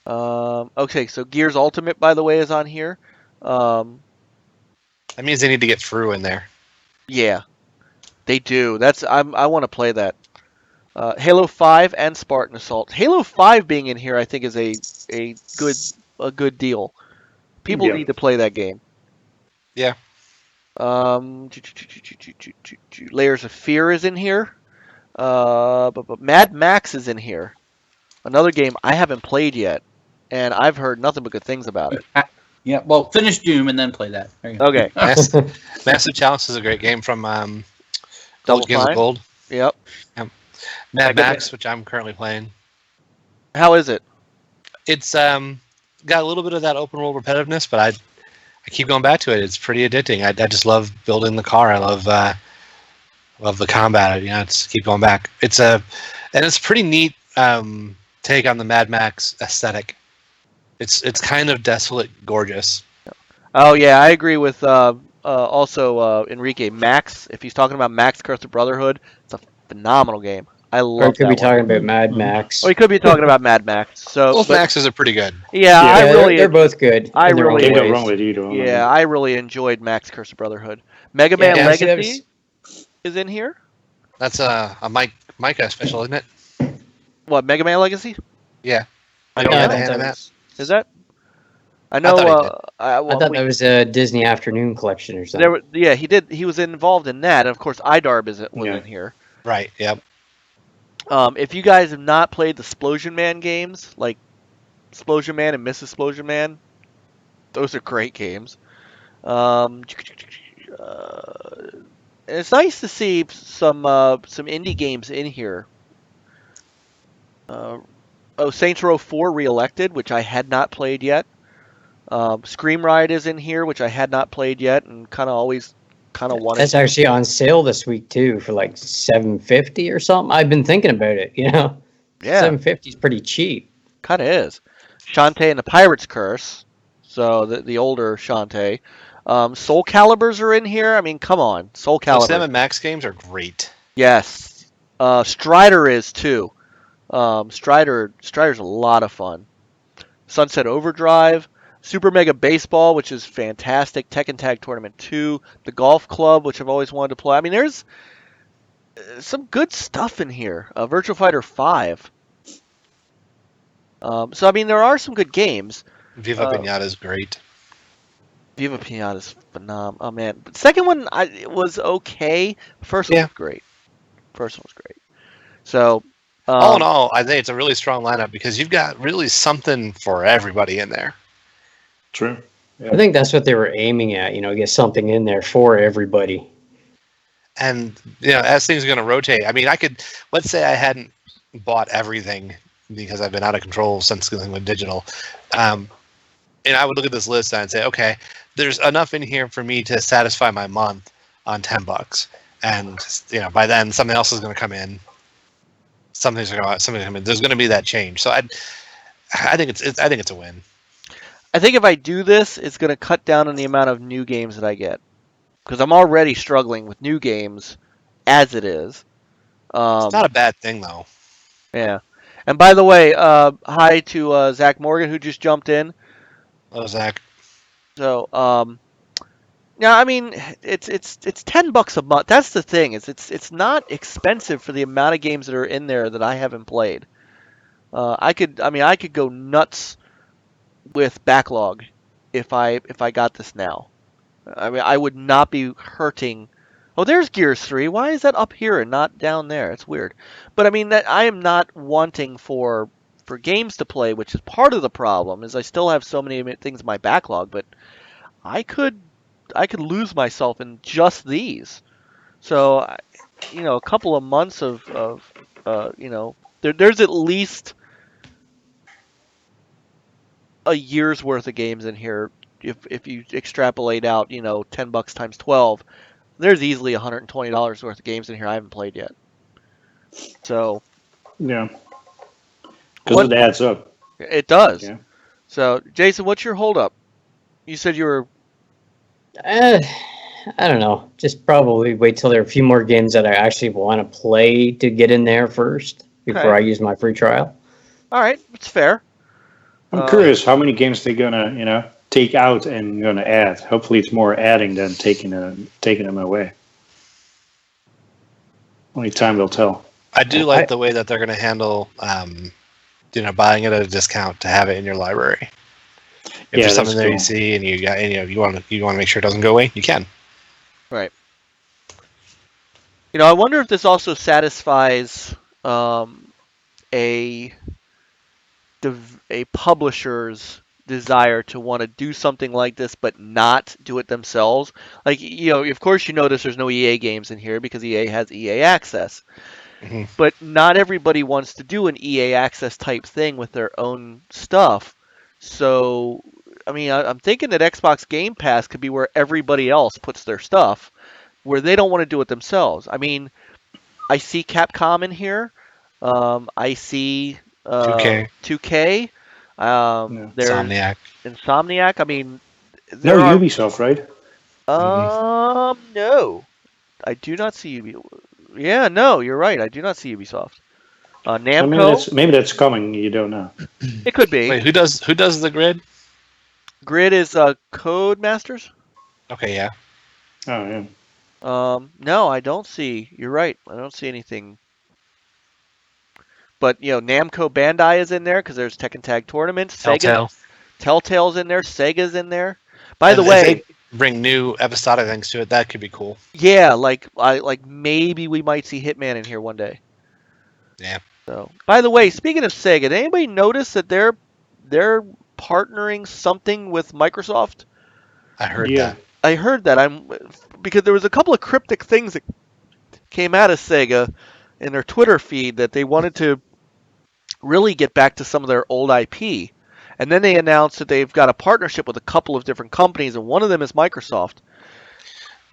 Okay, so Gears Ultimate, by the way, is on here. That means they need to get through in there. Yeah, they do. I want to play that. Halo 5 and Spartan Assault. Halo 5 being in here, I think, is a good deal. People Yeah. need to play that game. Yeah. Layers of Fear is in here. But Mad Max is in here. Another game I haven't played yet, and I've heard nothing but good things about it. Yeah, well, finish Doom and then play that. There you go. Okay. Massive Chalice is a great game from Double Games Fine? of Gold. Yep. Mad Max, which I'm currently playing. How is it? It's got a little bit of that open world repetitiveness, but I keep going back to it. It's pretty addicting. I just love building the car. I love the combat. It's keep going back. It's a pretty neat take on the Mad Max aesthetic. It's kind of desolate, gorgeous. Oh yeah, I agree with also Enrique. Max, if he's talking about Max Curse of Brotherhood, it's a phenomenal game. I Or love could that be one. talking about Mad Max. Oh, he could be talking about Mad Max. So Both but- Maxes are pretty good. Yeah, I Yeah, really they're both good. I in their own really- Can't go ways. wrong with either one. Yeah, I really enjoyed Max Curse of Brotherhood. Mega Man Yeah, see, that Legacy is in here. That's a Micah special, isn't it? What, Mega Man Legacy? Yeah. I I don't don't have know. a hand in that. Is that? I know. thought he did. I thought that was a Disney Afternoon collection or something. he did. He was involved in that, and of course, iDarb was Yeah. in here. Right. Yep. If you guys have not played the Splosion Man games, like Splosion Man and Mrs. Splosion Man, those are great games. It's nice to see some indie games in here. Saints Row 4 Reelected, which I had not played yet. Scream Ride is in here, which I had not played yet, and kind of wanted. That's actually on sale this week too for like $7.50 or something. I've been thinking about it. Yeah, $7.50 is pretty cheap. kind of is. Shantae and the Pirate's Curse, so the older Shantae. Soul Calibers are in here. I mean, come on, Soul Those Calibers. Sam and Max games are great. Yes. Strider is too. Strider's a lot of fun. Sunset Overdrive, Super Mega Baseball, which is fantastic. Tekken Tag Tournament 2, the Golf Club, which I've always wanted to play. I mean, there's some good stuff in here. Virtual Fighter 5. So I mean, there are some good games. Viva Pinata is great. Viva Pinata is phenomenal. Oh man, the second one it was okay. The first one was great. First one was great. So, all in all, I think it's a really strong lineup because you've got really something for everybody in there. True. I think that's what they were aiming at. Get something in there for everybody. And as things are going to rotate, I mean, let's say I hadn't bought everything because I've been out of control since going with digital. And I would look at this list and I'd say, okay, there's enough in here for me to satisfy my month on $10. And by then something else is going to come in. Something's going to come in. There's going to be that change. So I think it's a win. I think if I do this, it's going to cut down on the amount of new games that I get, because I'm already struggling with new games as it is. It's not a bad thing though. Yeah. And by the way, hi to Zach Morgan, who just jumped in. Oh, Zach. So, yeah, I mean, it's $10 a month. That's the thing. It's not expensive for the amount of games that are in there that I haven't played. I could go nuts with backlog if I got this now. I mean, I would not be hurting. Oh, there's Gears 3. Why is that up here and not down there? It's weird. But I mean, that I am not wanting for games to play, which is part of the problem. Is I still have so many things in my backlog, but I could lose myself in just these. So, a couple of months of there's at least a year's worth of games in here. If you extrapolate out, $10 times 12, there's easily $120 worth of games in here I haven't played yet. So, yeah, because it adds up. It does. Yeah. So, Jason, what's your holdup? You said you were. I don't know. Just probably wait till there are a few more games that I actually want to play to get in there first before I use my free trial. All right, it's fair. I'm curious how many games they're gonna, take out and gonna add. Hopefully, it's more adding than taking them away. Only time will tell. I do like the way that they're going to handle, buying it at a discount to have it in your library. If there's something there you see and you want to make sure it doesn't go away, you can. Right. I wonder if this also satisfies a publisher's desire to want to do something like this but not do it themselves. Like, of course you notice there's no EA games in here because EA has EA Access. Mm-hmm. But not everybody wants to do an EA Access type thing with their own stuff. So, I mean, I'm thinking that Xbox Game Pass could be where everybody else puts their stuff, where they don't want to do it themselves. I mean, I see Capcom in here. I see 2K. There's Insomniac. I mean, no Ubisoft, right? No, I do not see Ubisoft. Yeah, no, you're right. I do not see Ubisoft. Namco. Maybe that's coming. You don't know. It could be. Wait, who does the Grid? Grid is Codemasters. Okay, yeah. Oh yeah. No, I don't see. You're right. I don't see anything. But Namco Bandai is in there because there's Tekken Tag Tournament. Telltale's in there. Sega's in there. By the way, if they bring new episodic things to it, that could be cool. Yeah, like maybe we might see Hitman in here one day. Yeah. So, by the way, speaking of Sega, did anybody notice that they're partnering something with Microsoft? I heard that. I heard that. Because there was a couple of cryptic things that came out of Sega in their Twitter feed that they wanted to really get back to some of their old IP. And then they announced that they've got a partnership with a couple of different companies, and one of them is Microsoft.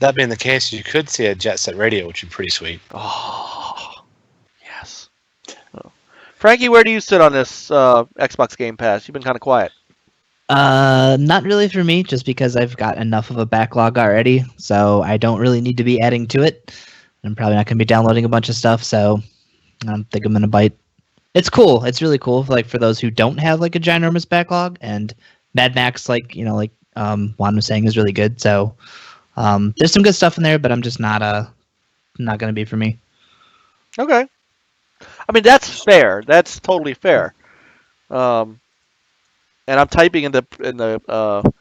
That being the case, you could see a Jet Set Radio, which would be pretty sweet. Oh, yes. Oh. Frankie, where do you sit on this Xbox Game Pass? You've been kind of quiet. Not really for me, just because I've got enough of a backlog already, so I don't really need to be adding to it. I'm probably not going to be downloading a bunch of stuff, so I don't think I'm going to bite. It's cool. It's really cool, like for those who don't have like a ginormous backlog. And Mad Max, like Juan was saying, is really good. So there's some good stuff in there, but I'm just not going to be for me. Okay. I mean, that's fair. That's totally fair. And I'm typing in the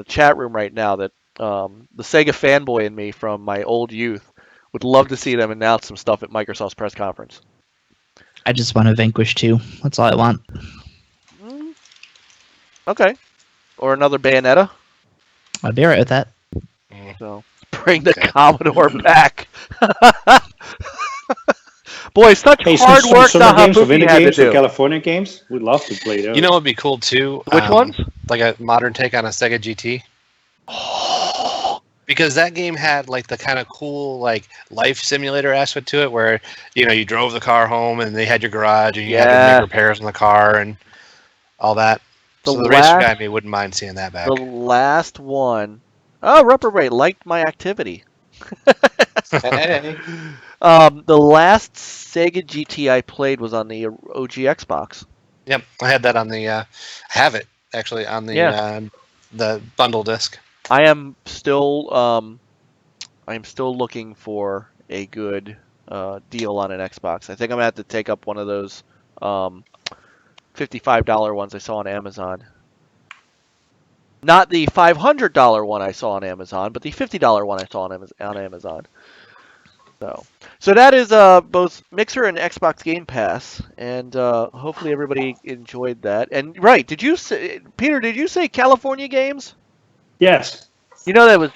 chat room right now that the Sega fanboy in me from my old youth would love to see them announce some stuff at Microsoft's press conference. I just want to Vanquish 2. That's all I want. Okay. Or another Bayonetta. I'd be alright with that. So bring the Commodore back. Boy, such hard work some that games, Hapuki had to games, or do. California games. We'd love to play those. You know what would be cool too? Which ones? Like a modern take on a Sega GT. Because that game had like the kind of cool like life simulator aspect to it, where you drove the car home and they had your garage and you had to make repairs on the car and all that. So the racer guy in me wouldn't mind seeing that back. The last one. Oh, Reprobate liked my activity. Hey. The last Sega GT I played was on the OG Xbox. Yep, I had that on the. I have it actually on the bundle disc. I am still looking for a good deal on an Xbox. I think I'm gonna have to take up one of those $55 ones I saw on Amazon. Not the $500 one I saw on Amazon, but the $50 one I saw on Amazon. So that is both Mixer and Xbox Game Pass, and hopefully everybody enjoyed that. And right, Peter? Did you say California Games? Yes. You know that was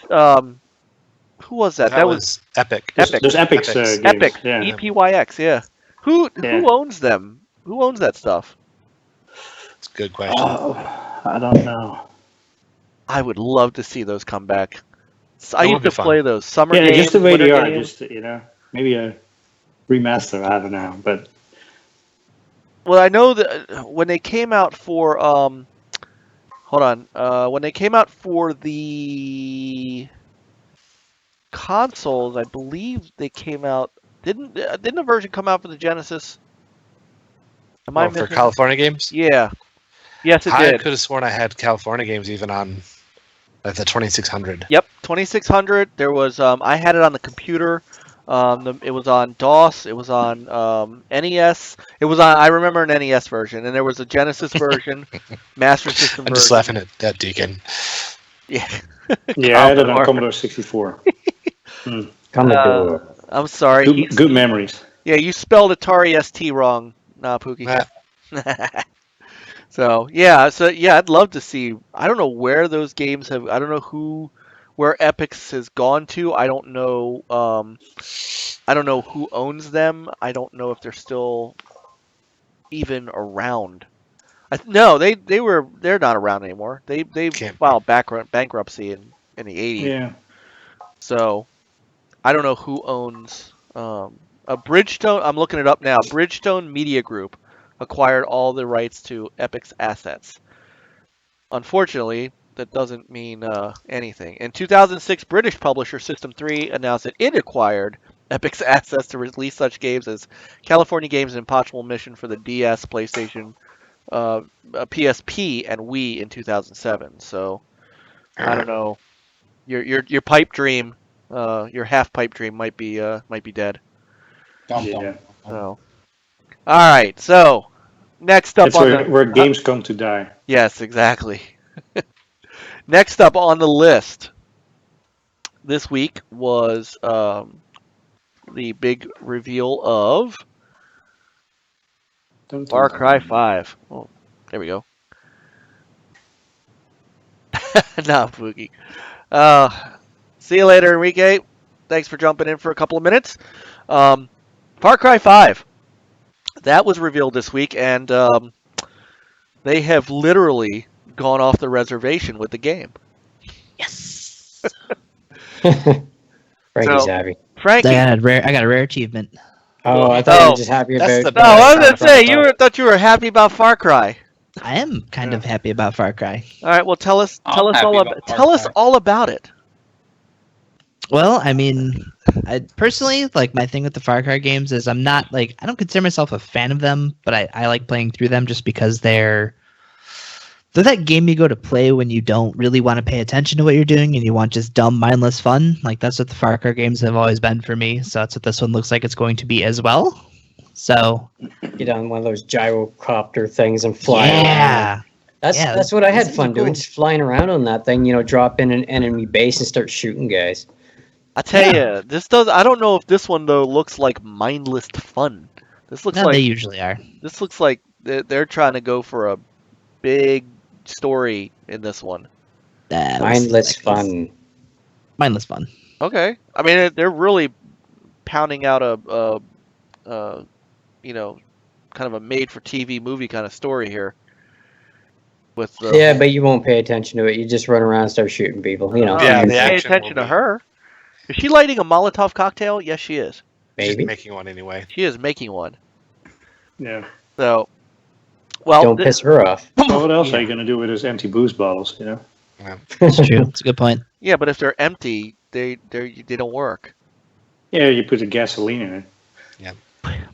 who was that? That was Epic. Epic. There's Epic's games. Epic. Yeah. EPYX. Yeah. Who owns them? Who owns that stuff? It's a good question. I don't know. I would love to see those come back. I That would used be to fun. play those summer games. Just the way winter they are. games. Just maybe a remaster. I don't know, but Well, I know that when they came out for when they came out for the consoles, I believe they came out. Didn't a version come out for the Genesis? Am I For missing? California games? Yeah. Yes, it I did. could have sworn I had California games even on the 2600. Yep, 2600. There was I had it on the computer. It was on DOS. It was on NES. It was on. I remember an NES version, and there was a Genesis version, Master System I'm version. just laughing at that Deacon. Yeah. yeah, I had it on Commodore 64. Commodore. I'm sorry. Good memories. Yeah, you spelled Atari ST wrong, nah, Pookie. So I'd love to see. I don't know where those games have. I don't know where Epix has gone to. I don't know. I don't know who owns them. I don't know if they're still even around. No, they're not around anymore. They filed bankruptcy in the 80s. Yeah. So I don't know who owns a Bridgestone. I'm looking it up now. Bridgestone Media Group acquired all the rights to Epic's assets. Unfortunately, that doesn't mean anything. In 2006, British publisher System 3 announced that it acquired Epic's assets to release such games as California Games and Impossible Mission for the DS, PlayStation, PSP, and Wii in 2007. So I don't know. Your pipe dream, your half pipe dream might be dead. Yeah. So, all right. So next up That's where games come to die. Yes, exactly. Next up on the list this week was the big reveal of Far Cry 5. Oh, there we go. Nah, Pookie. See you later, Enrique. Thanks for jumping in for a couple of minutes. Far Cry 5. That was revealed this week, and they have literally gone off the reservation with the game. Yes. Frankie's happy. Frankie. I got a rare achievement. Oh, I thought you were just happy That's about. the No, I was best. gonna say thought you were happy about Far Cry. I am kind of happy about Far Cry. All right, well, tell us I'm happy all about about Far tell us Cry. all about it. Well, I mean, I personally like my thing with the Far Cry games is I'm not like I don't consider myself a fan of them, but I like playing through them just because they're that game you go to play when you don't really want to pay attention to what you're doing and you want just dumb, mindless fun. Like that's what the Far Cry games have always been for me. So that's what this one looks like it's going to be as well. So Get on one of those gyrocopter things and fly around. yeah, That's what I had this fun is doing, cool. just flying around on that thing. Drop in an enemy base and start shooting guys. I tell you, this does. I don't know if this one though looks like mindless fun. This looks no, like they usually are. this looks like they're trying to go for a big story in this one. Mindless fun. Mindless fun. Okay, I mean they're really pounding out a kind of a made-for-TV movie kind of story here. With the Yeah, but you won't pay attention to it. You just run around and start shooting people. Yeah, you the pay action attention will to be- her. Is she lighting a Molotov cocktail? Yes, she is. She's maybe. making one anyway. She is making one. Yeah. So, well, Don't piss her off. Well, what else Yeah. are you going to do with those empty booze bottles? It's true. It's a good point. yeah, but if they're empty, they don't work. Yeah, you put the gasoline in it.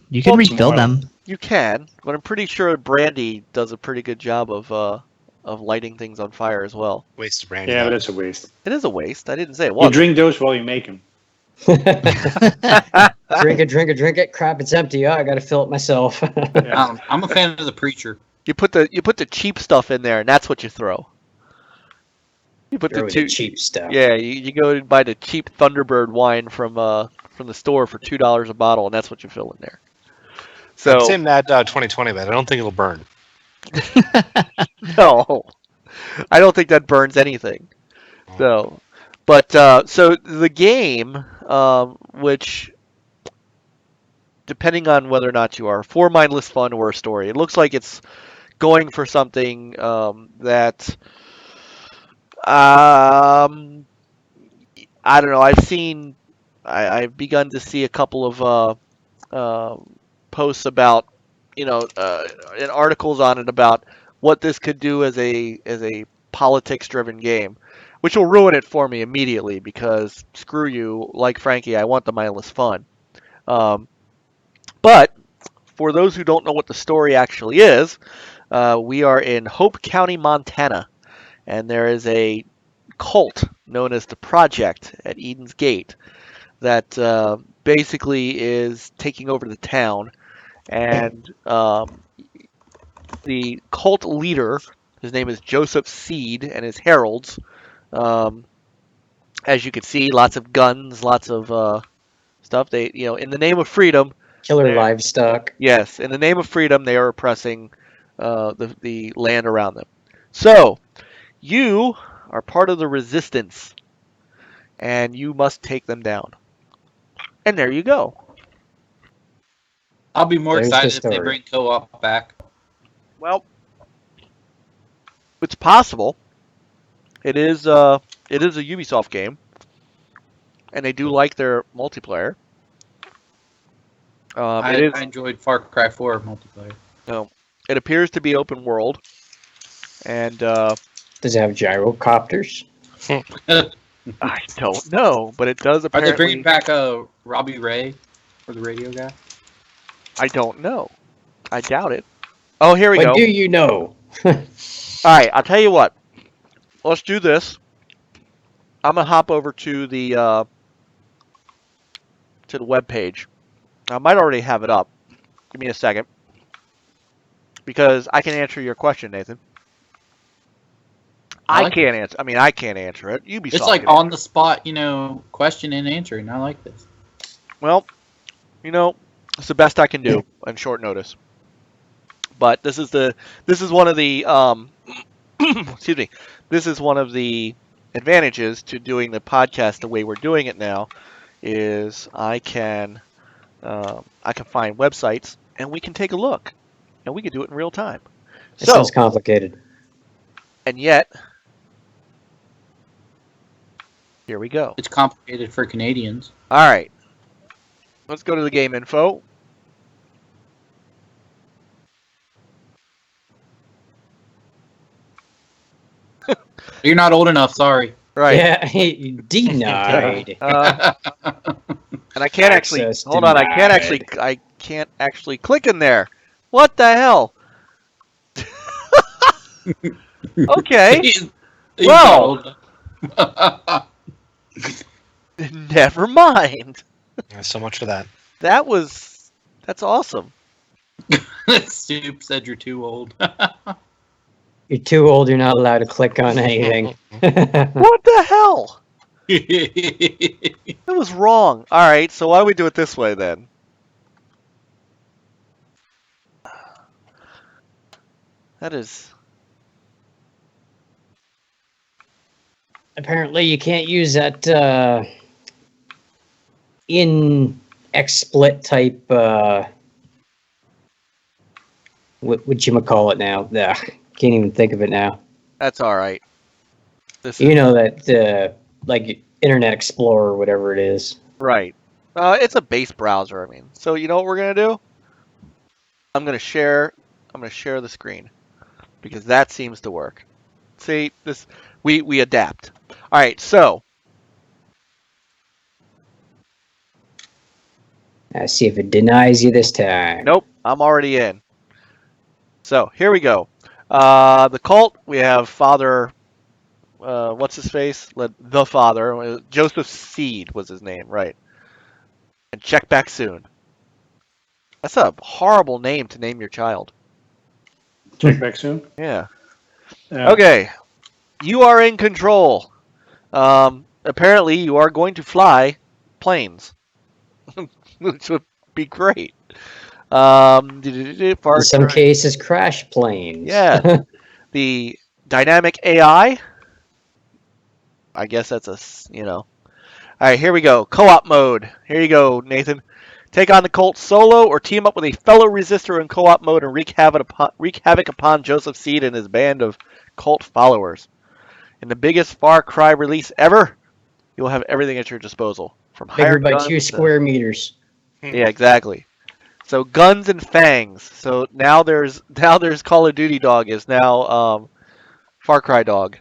You can Well, refill them. You can, but I'm pretty sure Brandy does a pretty good job of lighting things on fire as well. Waste of brandy. Yeah, but that's a waste. It is a waste. I didn't say it You was. drink those while you make them. Drink it. Crap, it's empty. Oh, I got to fill it myself. I'm a fan of the preacher. You put the cheap stuff in there, and that's what you throw. You put Throw the the cheap stuff. Yeah, you go and buy the cheap Thunderbird wine from the store for $2 a bottle, and that's what you fill in there. So It's in that 2020, but I don't think it'll burn. no, I don't think that burns anything. So, but so the game, which depending on whether or not you are for mindless fun or a story, it looks like it's going for something that I don't know. I've begun to see a couple of posts about, and articles on it about what this could do as a politics-driven game, which will ruin it for me immediately because screw you, like Frankie, I want the mindless fun. But for those who don't know what the story actually is, we are in Hope County, Montana, and there is a cult known as the Project at Eden's Gate that basically is taking over the town. And the cult leader, his name is Joseph Seed, and his heralds, as you can see, lots of guns, lots of stuff. They, in the name of freedom, Killer There. livestock. yes, in the name of freedom, they are oppressing the land around them. So, you are part of the resistance, and you must take them down. And there you go. I'll be more There's the excited if they story. bring co-op back. Well, it's possible. It is a Ubisoft game, and they do like their multiplayer. I enjoyed Far Cry 4 multiplayer. It appears to be open world, and Does it have gyrocopters? I don't know, but it does Are apparently. they bringing back Robbie Ray for the radio guy? I don't know. I doubt it. Oh, here we What go. do you know? All right, I'll tell you what. Let's do this. I'm gonna hop over to the web page. I might already have it up. Give me a second, because I can answer your question, Nathan. I I like can't answer. I mean, I can't answer it. Ubisoft. It's like can on answer the spot, question and answering. I like this. it. Well, it's the best I can do on short notice. But this is one of the excuse me. This is one of the advantages to doing the podcast the way we're doing it now, is I can find websites and we can take a look, and we can do it in real time. It So, sounds complicated. and yet, here we go. It's complicated for Canadians. All right, let's go to the game info. You're not old enough. Sorry. Right. Yeah, denied. And I can't actually Access hold on. I can't actually click in there. What the hell? Okay. He's Well. not old Never mind. Yeah, so much for that. That's awesome. enough. Soup said you're too old. You're too old. You're not allowed to click on anything. What the hell? It was wrong. All right, so why don't we do it this way then? That is. Apparently, you can't use that in XSplit type. What you call it now? Can't even think of it now. That's all right. This You know that like Internet Explorer or whatever it is. right. It's a base browser. I mean, so you know what we're gonna do? I'm gonna share the screen because that seems to work. See, this we adapt. All right, so Let's see if it denies you this time. nope, I'm already in. So here we go. The cult. We have Father. What's his face? The father. Joseph Seed was his name, right? And check back soon. That's a horrible name to name your child. Check back soon. Yeah. Yeah. Okay. You are in control. Apparently, you are going to fly planes, which would be great. In some cases, crash planes. Yeah. The dynamic AI. I guess that's All right, here we go. Co-op mode. Here you go, Nathan. Take on the cult solo or team up with a fellow resistor in co-op mode and wreak havoc upon Joseph Seed and his band of cult followers. In the biggest Far Cry release ever, you will have everything at your disposal. From Bigger hired by guns 2 square meters. Yeah, exactly. So guns and fangs. So now there's Call of Duty dog is now Far Cry dog.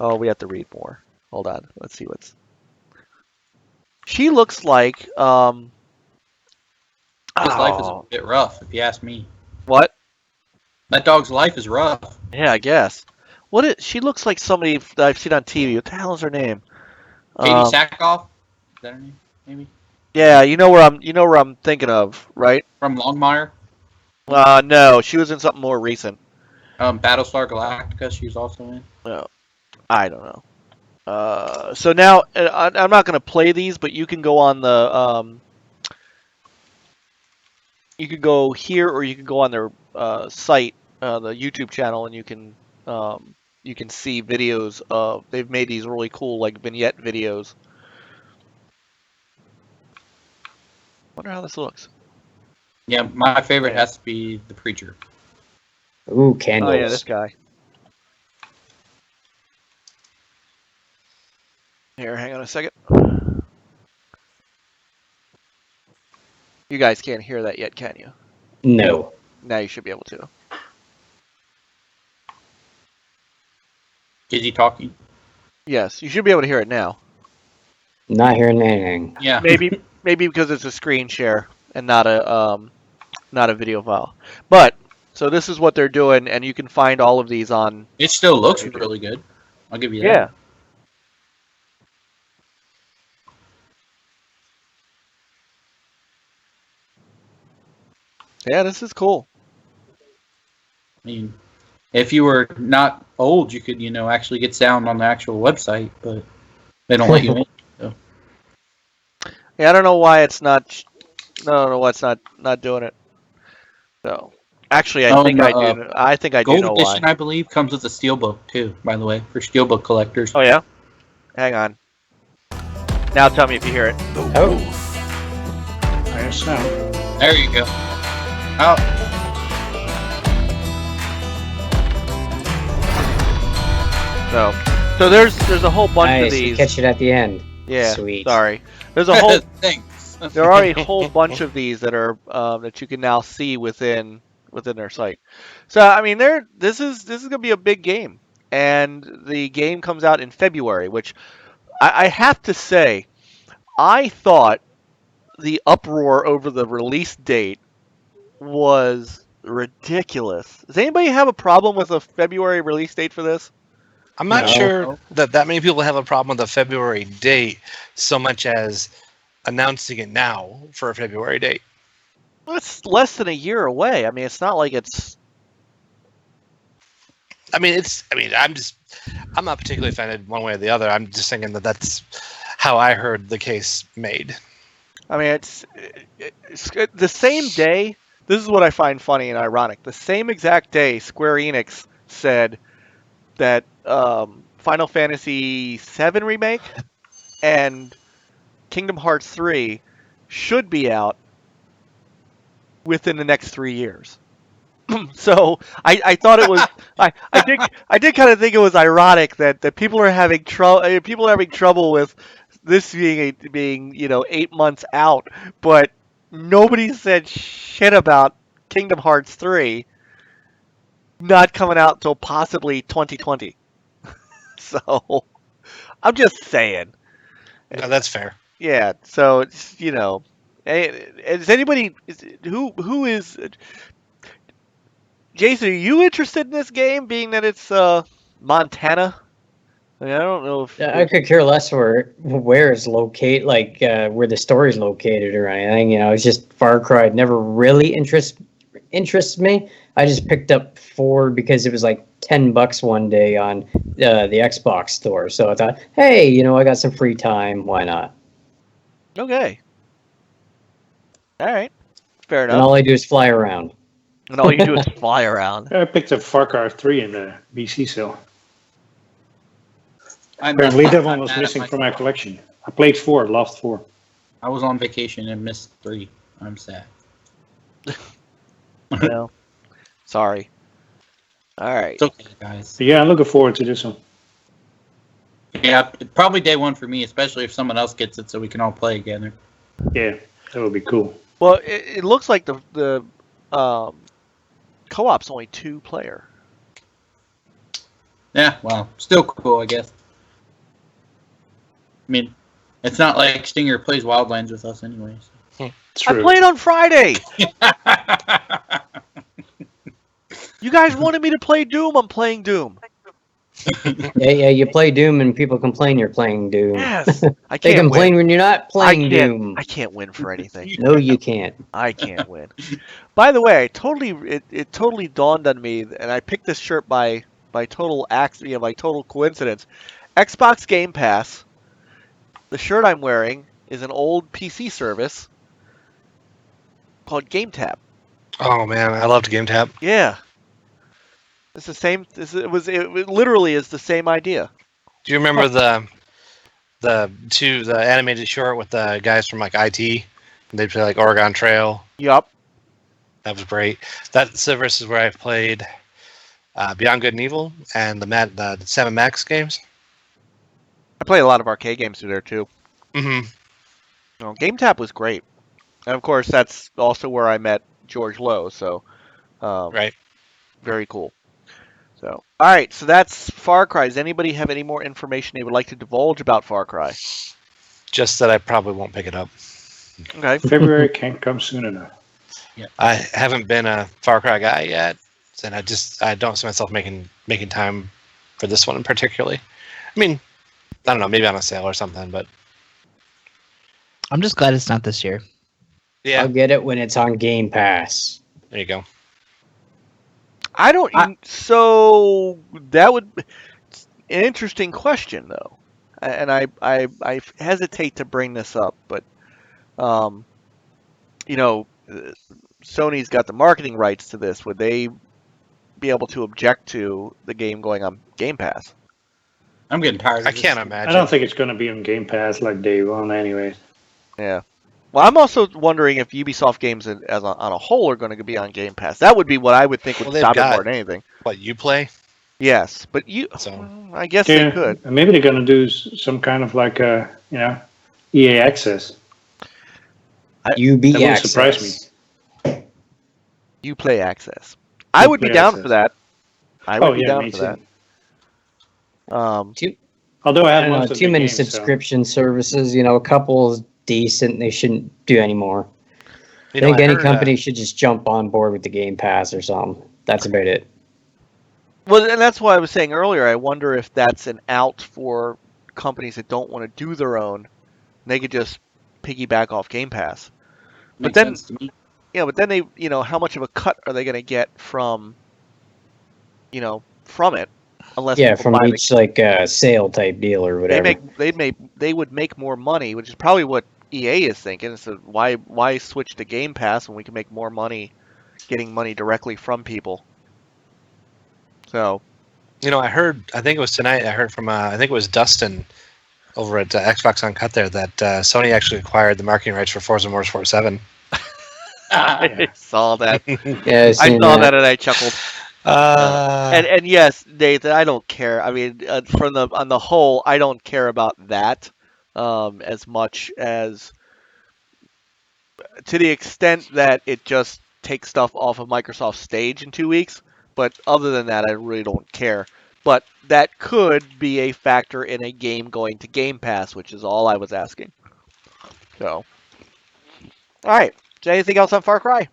Oh, we have to read more. Hold on. Let's see what's. She looks like His life is a bit rough, if you ask me. What? That dog's life is rough. Yeah, I guess. She looks like somebody that I've seen on TV. What the hell is her name? Katie Sackhoff? Is that her name? Maybe? Yeah, you know where I'm thinking of, right? From Longmire? No, she was in something more recent. Battlestar Galactica, she was also in. No, I don't know. So now I'm not going to play these, but you can go on the you can go here or you can go on their site, the YouTube channel, and you can see videos of. They've made these really cool like vignette videos. Wonder how this looks. Yeah, my favorite has to be the Preacher. Ooh, candles. Oh yeah, this guy. Here, hang on a second. You guys can't hear that yet, can you? No. Now you should be able to. Is he talking? Yes, you should be able to hear it now. Not hearing anything. Yeah. Maybe because it's a screen share and not a video file. But so this is what they're doing, and you can find all of these on. It still looks really good. I'll give you that. Yeah. Yeah, this is cool. I mean, if you were not old, you could, actually get sound on the actual website, but they don't let you in. So. Yeah, I don't know why it's not. I don't know why it's not doing it. So, actually, I think I do. I think I do Gold know edition, why. I believe, comes with a steelbook too. By the way, for steelbook collectors. Oh yeah. Hang on. Now tell me if you hear it. Oh. There's sound. There you go. Oh, So there's a whole bunch of Nice. You these. catch it at the end. Yeah. Sweet. Sorry. There's a whole. thanks. There are a whole bunch of these that are that you can now see within within their site. So I mean, this is going to be a big game, and the game comes out in February, which I have to say, I thought the uproar over the release date was ridiculous. Does anybody have a problem with a February release date for this? I'm not No. sure that many people have a problem with the February date so much as announcing it now for a February date. Well, it's less than a year away. I mean, it's not like it's. I'm not particularly offended one way or the other. I'm just thinking that that's how I heard the case made. I mean, it's the same day. This is what I find funny and ironic. The same exact day, Square Enix said that Final Fantasy VII Remake and Kingdom Hearts 3 should be out within the next 3 years. So I thought it was I did kind of think it was ironic that people are having trouble with this being 8 months out, but nobody said shit about Kingdom Hearts 3 not coming out till possibly 2020. So I'm just saying. No, that's fair. Yeah. So it's is anybody who is Jason? Are you interested in this game, being that it's Montana? I mean, I don't know if I could care less where it's located, like where the story's located or anything. It's just Far Cry never really interests me. I just picked up 4 because it was like $10 one day on the Xbox store. So I thought, hey, I got some free time. Why not? Okay. All right. Fair And enough. all I do is fly around. And all you do is fly around. I picked up Far Cry 3 in the BC sale. I'm Apparently not- that one I'm was mad at missing from my myself. collection. I played 4, loved 4. I was on vacation and missed 3. I'm sad. Well, sorry. All right. It's okay, guys. But yeah, I'm looking forward to this one. Yeah, probably day 1 for me, especially if someone else gets it, so we can all play together. Yeah, that would be cool. Well, it looks like the co-op's only 2-player. Yeah, well, still cool, I guess. I mean, it's not like Stinger plays Wildlands with us anyways. True. I played on Friday. You guys wanted me to play Doom. I'm playing Doom. Yeah, you play Doom and people complain you're playing Doom. Yes. I They can't complain win. when you're not playing Doom. I can't win for anything. No, you can't. I can't win. By the way, it totally dawned on me, and I picked this shirt by total accident, by total coincidence. Xbox Game Pass. The shirt I'm wearing is an old PC service called GameTab. Oh man, I loved GameTap. Yeah. It's the same. It literally is the same idea. Do you remember the animated short with the guys from like IT? They'd play like Oregon Trail. Yup. That was great. That service is where I played Beyond Good and Evil and the 7 Max games. I played a lot of arcade games through there too. Mm-hmm. No, GameTap was great, and of course that's also where I met George Lowe. So, Right. very cool. So, all right. So that's Far Cry. Does anybody have any more information they would like to divulge about Far Cry? Just that I probably won't pick it up. Okay. February can't come soon enough. I haven't been a Far Cry guy yet, and I don't see myself making time for this one particularly. I mean, I don't know, maybe on a sale or something, but I'm just glad it's not this year. yeah, I'll get it when it's on Game Pass. there you go. I don't. So that would an interesting question though, and I hesitate to bring this up, but Sony's got the marketing rights to this. Would they be able to object to the game going on Game Pass? I'm getting tired of I this. can't imagine. I don't think it's going to be on Game Pass like day one anyway. Yeah. Well, I'm also wondering if Ubisoft games on a whole are going to be on Game Pass. That would be what I would think would Well, they've stop it got- more than anything. What you play? Yes, but So- I guess Yeah, they could. and maybe they're going to do some kind of like EA Access. UB That wouldn't Access. surprise me. Uplay access. I would be Uplay down access. for that. I would Oh be yeah, down me for too. that. Although I I have don't know, most of too the many games, so- subscription services. A couple is decent. They shouldn't do any more. You I know, think I any heard, company should just jump on board with the Game Pass or something. That's about it. Well, and that's why I was saying earlier. I wonder if that's an out for companies that don't want to do their own. They could just piggyback off Game Pass. Makes then- sense to me. But then they, how much of a cut are they going to get from it? Unless Yeah, people from buy the each sale type deal or whatever. they would make more money, which is probably what EA is thinking. So why switch to Game Pass when we can make more money getting money directly from people? So I think it was tonight, I heard from, I think it was Dustin over at Xbox Uncut there, that Sony actually acquired the marketing rights for Forza Motorsport 7. I saw that. Yeah, I seen saw that and I chuckled. Uh, And yes, Nathan, I don't care. I mean, on the whole, I don't care about that as much as to the extent that it just takes stuff off of Microsoft's stage in 2 weeks. But other than that, I really don't care. But that could be a factor in a game going to Game Pass, which is all I was asking. So, all right. Is there anything else on Far Cry?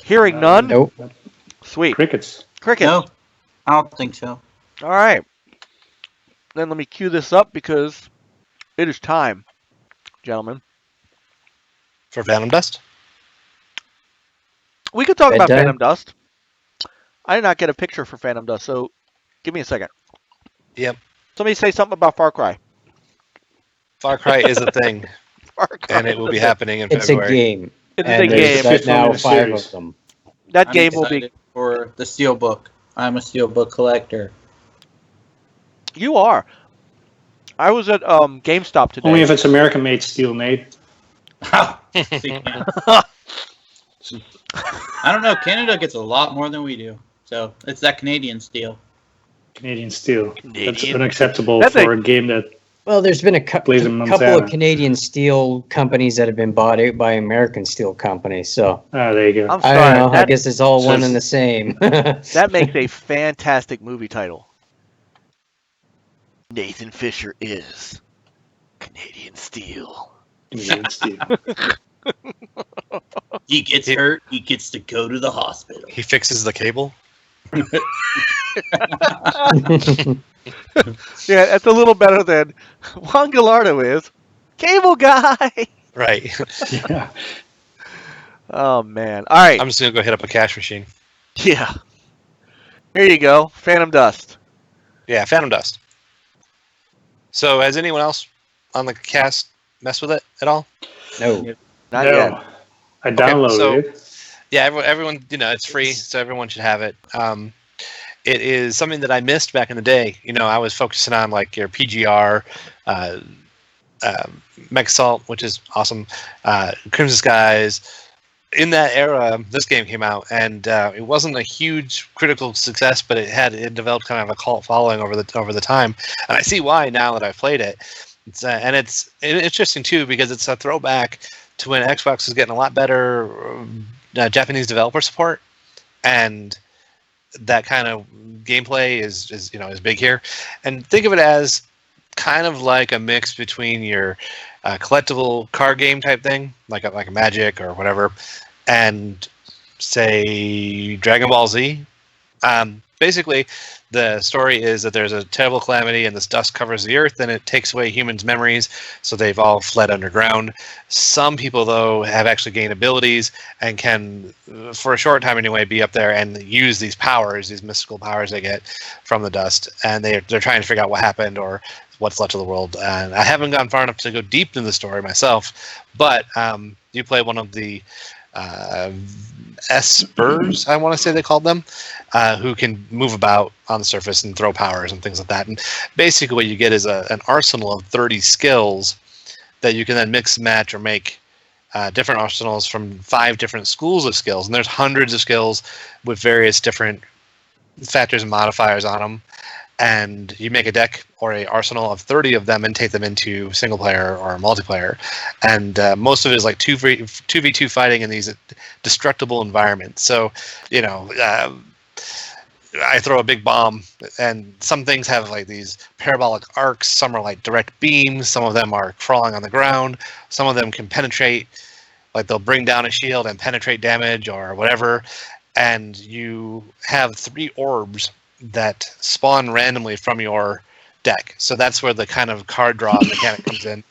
Hearing none. Nope. Sweet. Crickets. Cricket. No, I don't think so. All right. Then let me cue this up because it is time, gentlemen. for Phantom Dust? We could talk about Bedtime? Phantom Dust. I did not get a picture for Phantom Dust, so give me a second. Yep. Somebody say something about Far Cry. Far Cry is a thing, Far Cry and it will be is a- happening in It's February. a game. It is and a there's game. about now It's a 5 series. of them. That I'm game will be. excited for the Steelbook. I'm a Steelbook collector. You are. I was at GameStop today. Only if it's American-made steel, Nate. I don't know. Canada gets a lot more than we do, so it's that Canadian steel. Canadian steel. That's Canadian. unacceptable That's for a game that Well, there's been a Plays in couple Montana. of Canadian steel companies that have been bought out by American steel companies. So there you go. I'm I sorry. don't know. I That, guess it's all So one it's- and the same. that makes a fantastic movie title. Nathan Fisher is Canadian Steel. Canadian steel. He gets hurt. He gets to go to the hospital. He fixes the cable. Yeah, that's a little better than Juan Gallardo is. Cable guy. Right. Yeah. Oh man. All right. I'm just gonna go hit up a cash machine. Yeah. Here you go. Phantom Dust. Yeah, Phantom Dust. So, has anyone else on the cast messed with it at all? No. Not No. yet. I downloaded so- it. Yeah, everyone, it's free, so everyone should have it. It is something that I missed back in the day. I was focusing on like your PGR, Mech Assault, which is awesome, Crimson Skies. In that era, this game came out, and it wasn't a huge critical success, but it developed kind of a cult following over the time, and I see why now that I've played it. It's interesting too because it's a throwback to when Xbox was getting a lot better Japanese developer support, and that kind of gameplay is big here. And think of it as kind of like a mix between your collectible card game type thing, like a Magic or whatever, and say Dragon Ball Z. Basically, the story is that there's a terrible calamity and this dust covers the earth and it takes away humans' memories, so they've all fled underground. Some people, though, have actually gained abilities and can, for a short time anyway, be up there and use these powers, these mystical powers they get from the dust, and they're trying to figure out what happened or what's left of the world. And I haven't gone far enough to go deep into the story myself, but you play one of the Espers, I want to say they called them, who can move about on the surface and throw powers and things like that. And basically what you get is an arsenal of 30 skills that you can then mix and match or make different arsenals from 5 different schools of skills. And there's hundreds of skills with various different factors and modifiers on them. and you make a deck or a arsenal of 30 of them and take them into single player or multiplayer. And most of it is like 2v2 fighting in these destructible environments. So, I throw a big bomb, and some things have like these parabolic arcs. Some are like direct beams. Some of them are crawling on the ground. Some of them can penetrate, like they'll bring down a shield and penetrate damage or whatever. And you have 3 orbs that spawn randomly from your deck. So that's where the kind of card draw mechanic comes in.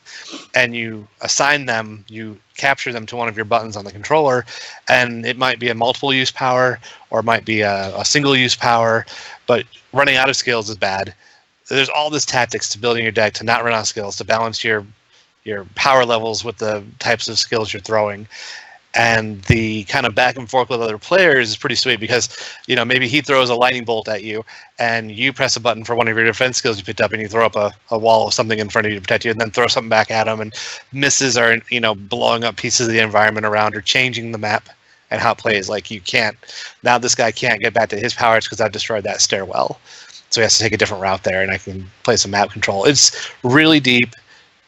And you assign them, you capture them to one of your buttons on the controller, and it might be a multiple use power or it might be a single use power, but running out of skills is bad. There's all this tactics to building your deck to not run out of skills, to balance your power levels with the types of skills you're throwing. And the kind of back and forth with other players is pretty sweet because, maybe he throws a lightning bolt at you and you press a button for one of your defense skills you picked up and you throw up a wall of something in front of you to protect you and then throw something back at him, and misses are, blowing up pieces of the environment around or changing the map and how it plays. Like now this guy can't get back to his powers because I've destroyed that stairwell. So he has to take a different route there, and I can play some map control. It's really deep.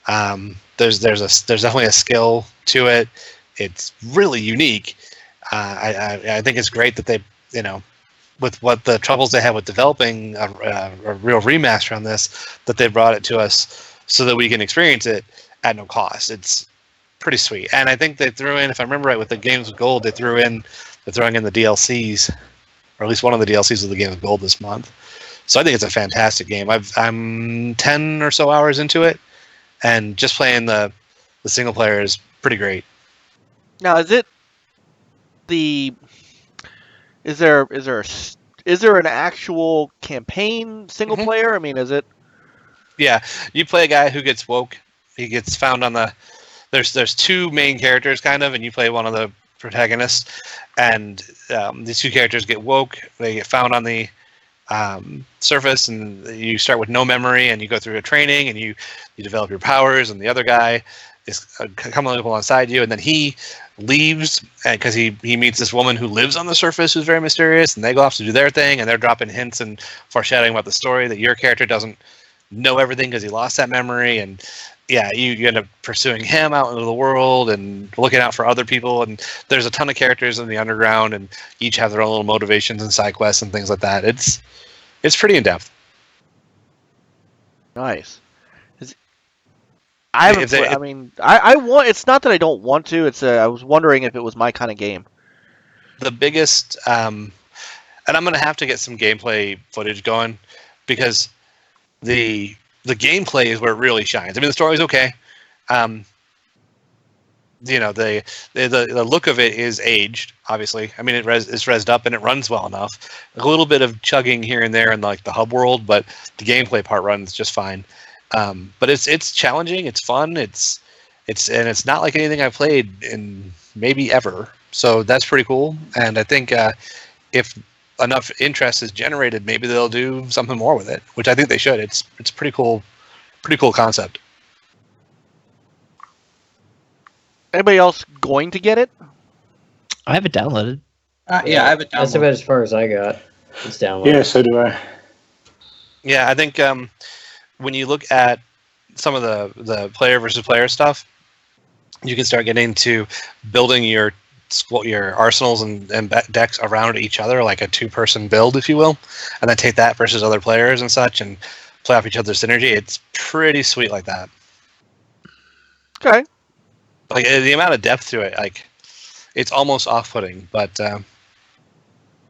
There's definitely a skill to it. It's really unique. I think it's great that they, with what the troubles they had with developing a real remaster on this, that they brought it to us so that we can experience it at no cost. It's pretty sweet. And I think they threw in, if I remember right, with the Games with Gold, they're throwing in the DLCs, or at least one of the DLCs of the Games with Gold this month. So I think it's a fantastic game. I'm 10 or so hours into it, and just playing the single player is pretty great. Now, is there an actual campaign single player? I mean, is it? Yeah, you play a guy who gets woke. He gets found on the. There's 2 main characters kind of, and you play one of the protagonists. And these 2 characters get woke. They get found on the surface, and you start with no memory, and you go through a training, and you develop your powers. And the other guy is coming up alongside you, and then he leaves because he meets this woman who lives on the surface who's very mysterious, and they go off to do their thing, and they're dropping hints and foreshadowing about the story that your character doesn't know everything because he lost that memory. And yeah, you end up pursuing him out into the world and looking out for other people, and there's a ton of characters in the underground, and each have their own little motivations and side quests and things like that. It's pretty in-depth. Nice. I haven't. I want. It's not that I don't want to. I was wondering if it was my kind of game. The biggest, and I'm going to have to get some gameplay footage going because the gameplay is where it really shines. I mean, the story's okay. The look of it is aged, obviously. I mean, it's rezzed up and it runs well enough. A little bit of chugging here and there in like the hub world, but the gameplay part runs just fine. But it's challenging. It's fun. It's not like anything I've played in maybe ever. So that's pretty cool. And I think if enough interest is generated, maybe they'll do something more with it, which I think they should. It's pretty cool concept. Anybody else going to get it? I have it downloaded. Yeah, I have it downloaded. That's about as far as I got. It's downloaded. Yeah, so do I. Yeah, I think when you look at some of the player versus player stuff, you can start getting into building your arsenals and decks around each other, like a 2-person build, if you will, and then take that versus other players and such, and play off each other's synergy. It's pretty sweet like that. Okay. Like the amount of depth to it, like it's almost off-putting, but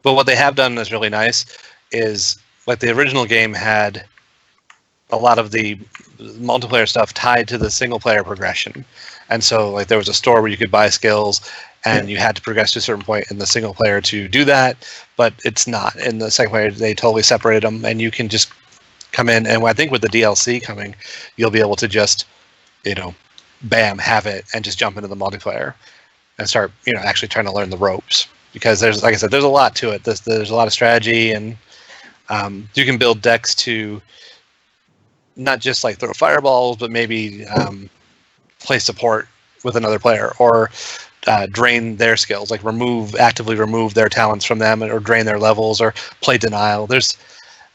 what they have done is really nice. Is like the original game had a lot of the multiplayer stuff tied to the single player progression. And so like there was a store where you could buy skills and you had to progress to a certain point in the single player to do that, but it's not. In the second player, they totally separated them, and you can just come in, and I think with the DLC coming, you'll be able to just, bam, have it, and just jump into the multiplayer and start, actually trying to learn the ropes. Because there's, like I said, there's a lot to it. There's a lot of strategy, and you can build decks to not just like throw fireballs, but maybe play support with another player, or drain their skills, like actively remove their talents from them, or drain their levels, or play denial. There's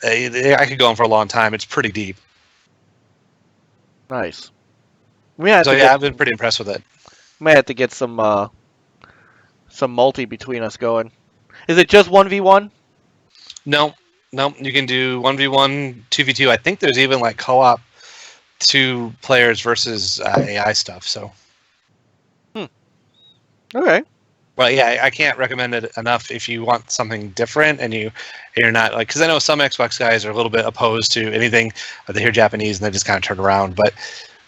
I could go on for a long time. It's pretty deep. Nice. We have So to yeah, get, I've been pretty impressed with it. may have to get some multi between us going. Is it just 1v1? No, you can do 1v1, 2v2. I think there's even like co-op 2 players versus AI stuff. So, Okay. well, yeah, I can't recommend it enough if you want something different and you're not like, because I know some Xbox guys are a little bit opposed to anything, but they hear Japanese and they just kind of turn around. But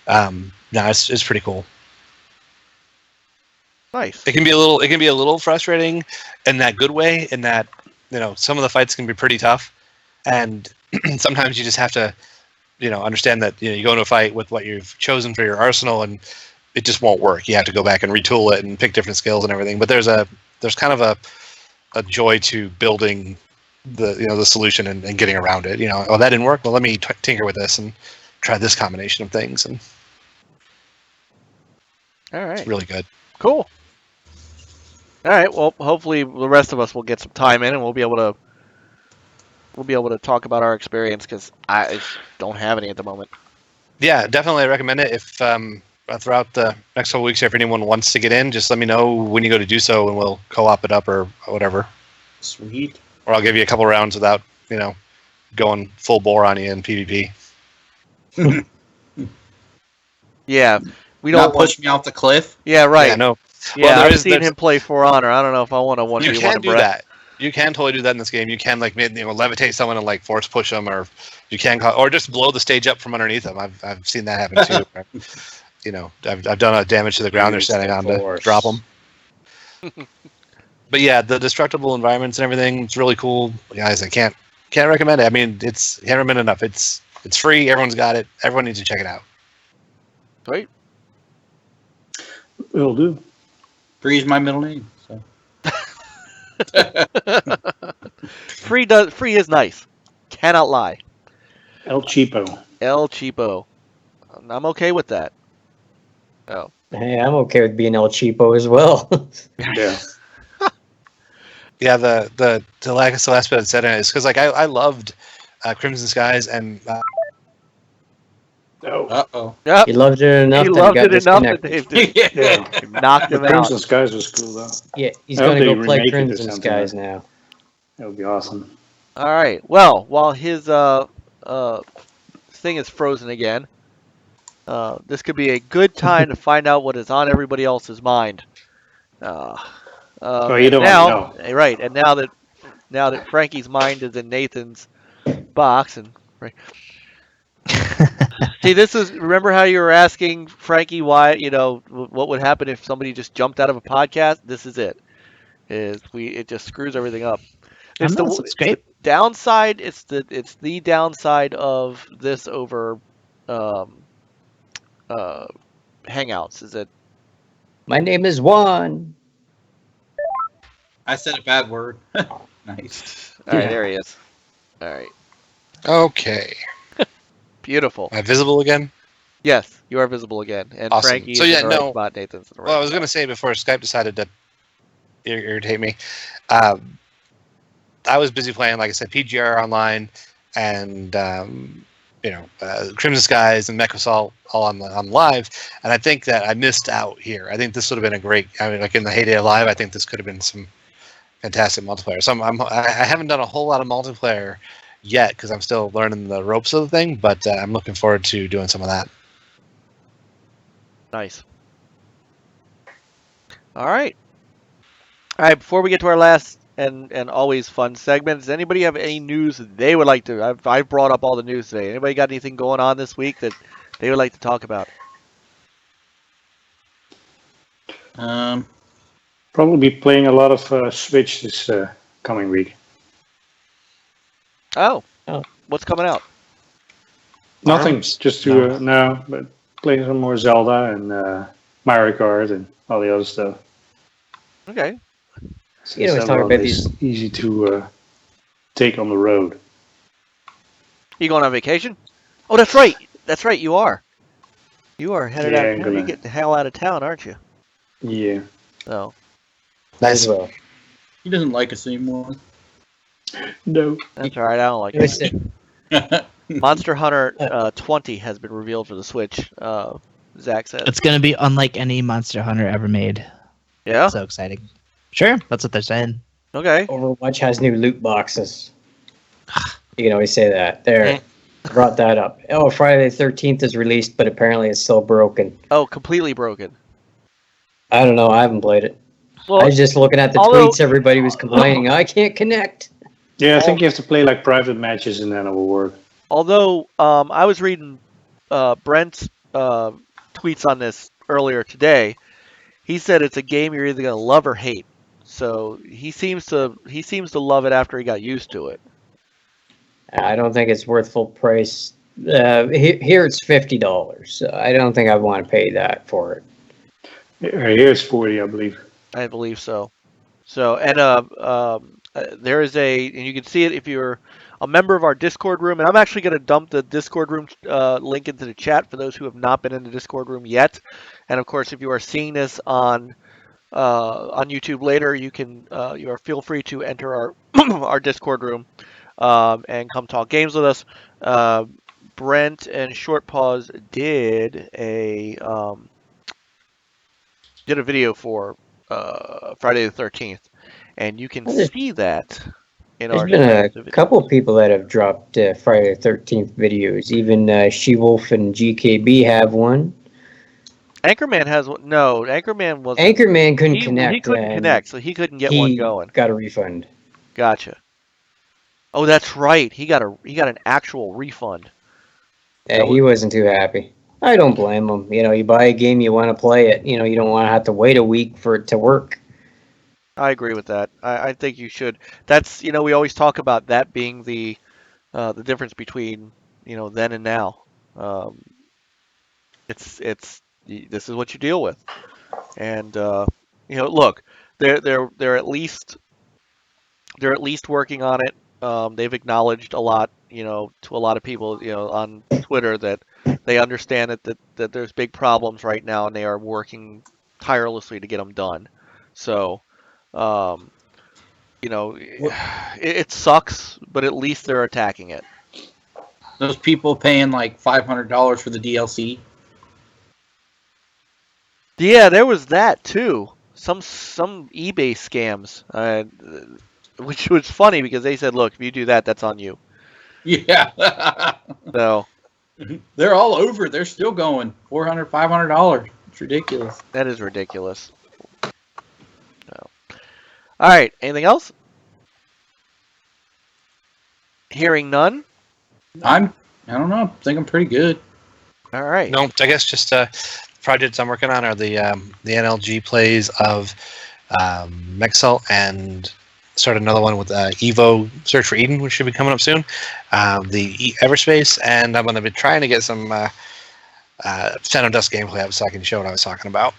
no, it's pretty cool. Nice. It can be a little frustrating in that good way, in that some of the fights can be pretty tough, and sometimes you just have to understand that you go into a fight with what you've chosen for your arsenal and it just won't work. You have to go back and retool it and pick different skills and everything. But there's kind of a joy to building the solution and getting around it. Oh, that didn't work. Well, let me tinker with this and try this combination of things, and All right. it's really good. Cool. All right. Well, hopefully the rest of us will get some time in, and we'll be able to talk about our experience, because I don't have any at the moment. Yeah, definitely recommend it. If throughout the next couple weeks, if anyone wants to get in, just let me know when you go to do so, and we'll co-op it up or whatever. Sweet. Or I'll give you a couple rounds without going full bore on you in PvP. Yeah, we don't Not want. push me off the cliff. Yeah, right. Yeah, no. Yeah, Well, I've seen him play For Honor. I don't know if I want to 1v1 You can him, do Brett. that. You can totally do that in this game. You can levitate someone and like force push them, or you can or just blow the stage up from underneath them. I've seen that happen too. I've done a damage to the ground they're standing on to drop them. But yeah, the destructible environments and everything, it's really cool, guys. I can't recommend it. I mean, can't recommend enough. It's free. Everyone's got it. Everyone needs to check it out. Sweet. Will do. Free is my middle name. So. Free is nice. Cannot lie. El Cheapo. El Cheapo. I'm okay with that. Oh. Hey, I'm okay with being El Cheapo as well. Yeah. Yeah, the last bit I said in it is because I loved Crimson Skies and Uh-oh. Yep. You loved it enough He that loved he got it enough that disconnected. Dave Yeah. knocked him out. Crimson Skies was cool though. Yeah, he's I hope going to they go play remake it or Crimson something. Skies now. That would be awesome. All right. Well, while his thing is frozen again, this could be a good time to find out what is on everybody else's mind. Oh, you and don't now, want right? And now that Frankie's mind is in Nathan's box, and see, remember how you were asking Frankie why, what would happen if somebody just jumped out of a podcast? This is it. It just screws everything up. It's It's great. Downside. It's the downside of this over Hangouts. Is it? My name is Juan. I said a bad word. Nice. All right, there he is. All right, okay. beautiful. Am I visible again? Yes, you are visible again, and Awesome. Frankie So, is yeah, in the right no. spot. Nathan's in the right. Well, I was going to say before Skype decided to irritate me, I was busy playing, like I said, PGR online and Crimson Skies and Mechasol all on live, and I think that I missed out here. I think this would have been a great. I mean, like in the heyday of live, I think this could have been some fantastic multiplayer. So I haven't done a whole lot of multiplayer yet because I'm still learning the ropes of the thing, but I'm looking forward to doing some of that. Nice. All right. All right. Before we get to our last and always fun segment, does anybody have any news that they would like to? I've brought up all the news today. Anybody got anything going on this week that they would like to talk about? Probably be playing a lot of Switch this coming week. Oh. Oh. What's coming out? Nothing. Arms? Just to but playing some more Zelda and Mario Kart and all the other stuff. Okay. You know, he's Since talking about Zelda is easy to take on the road. You going on vacation? Oh, that's right. That's right. You are. You are headed Yeah, out. I'm You're gonna- getting the hell out of town, aren't you? Yeah. So. Nice. As well. He doesn't like us anymore. No. That's all right. I don't like It it. was- Monster Hunter 20 has been revealed for the Switch. Zach says. It's gonna be unlike any Monster Hunter ever made. Yeah. So exciting. Sure, that's what they're saying. Okay. Overwatch has new loot boxes. You can always say that. There. Brought that up. Oh, Friday the 13th is released, but apparently it's still broken. Oh, completely broken. I don't know. I haven't played it. Well, I was just looking at the although- tweets. Everybody was complaining. I can't connect. Yeah, I think you have to play like private matches and then it will work. although I was reading Brent's tweets on this earlier today, he said it's a game you're either gonna love or hate. So he seems to love it after he got used to it. I don't think it's worth full price. Here it's $50. I don't think I want to pay that for it. Here's 40, I believe. I believe so. So and there is and you can see it if you're a member of our Discord room, and I'm actually going to dump the Discord room link into the chat for those who have not been in the Discord room yet. And of course, if you are seeing this on YouTube later, you are feel free to enter our our Discord room and come talk games with us. Brent and Short Pause did a video for Friday the 13th, and you can see that in There's our been video. a couple people that have dropped Friday the 13th videos. Even She-Wolf and GKB have one. Anchorman has one. No, Anchorman was Anchorman couldn't connect. He couldn't and connect, so he couldn't get one going. Got a refund. Gotcha. Oh, that's right. He got an actual refund. Yeah, he wasn't too happy. I don't blame him. You know, you buy a game, you want to play it. You know, you don't want to have to wait a week for it to work. I agree with that. I think you should. That's we always talk about that being the difference between then and now. It's this is what you deal with, and look, they're at least working on it. They've acknowledged a lot, to a lot of people, on Twitter that they understand that there's big problems right now, and they are working tirelessly to get them done. So, it sucks, but at least they're attacking it. Those people paying like $500 for the DLC. Yeah, there was that too. Some eBay scams, which was funny because they said, "Look, if you do that, that's on you." Yeah. So They're all over. They're still going. $400, $500. It's ridiculous. that is ridiculous. So. All right. Anything else? Hearing none. I don't know. I think I'm pretty good. All right. No, I guess just projects I'm working on are the NLG plays of Mexel and start another one with Evo Search for Eden, which should be coming up soon. The Everspace, and I'm going to be trying to get some Shadow Dust gameplay so I can show what I was talking about.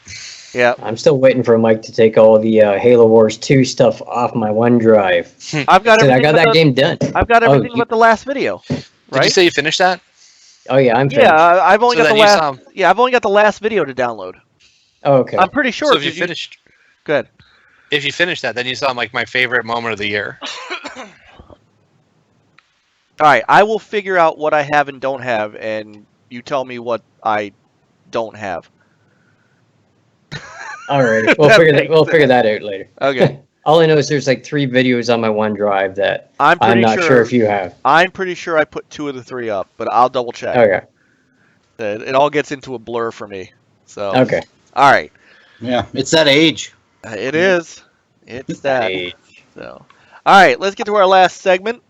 Yeah. I'm still waiting for Mike to take all the Halo Wars 2 stuff off my OneDrive. I've got Said everything. I got that game done. I've got everything you- but the last video. Right? Did you say you finished that? Oh yeah, I'm finished. Yeah, I've only So got the then you last. saw- Yeah, I've only got the last video to download. Oh, okay. I'm pretty sure. So if you 'cause finished, Good. if you finished that, then you saw like my favorite moment of the year. All right, I will figure out what I have and don't have, and you tell me what I don't have. All right, That we'll makes figure that out later. Okay. All I know is there's like 3 videos on my OneDrive that I'm I'm not sure if you have. I'm pretty sure I put 2 of the 3 up, but I'll double check. Okay. It all gets into a blur for me. So. Okay. All right. Yeah, it's that age. It is. It's that. Hey. So. All right, let's get to our last segment.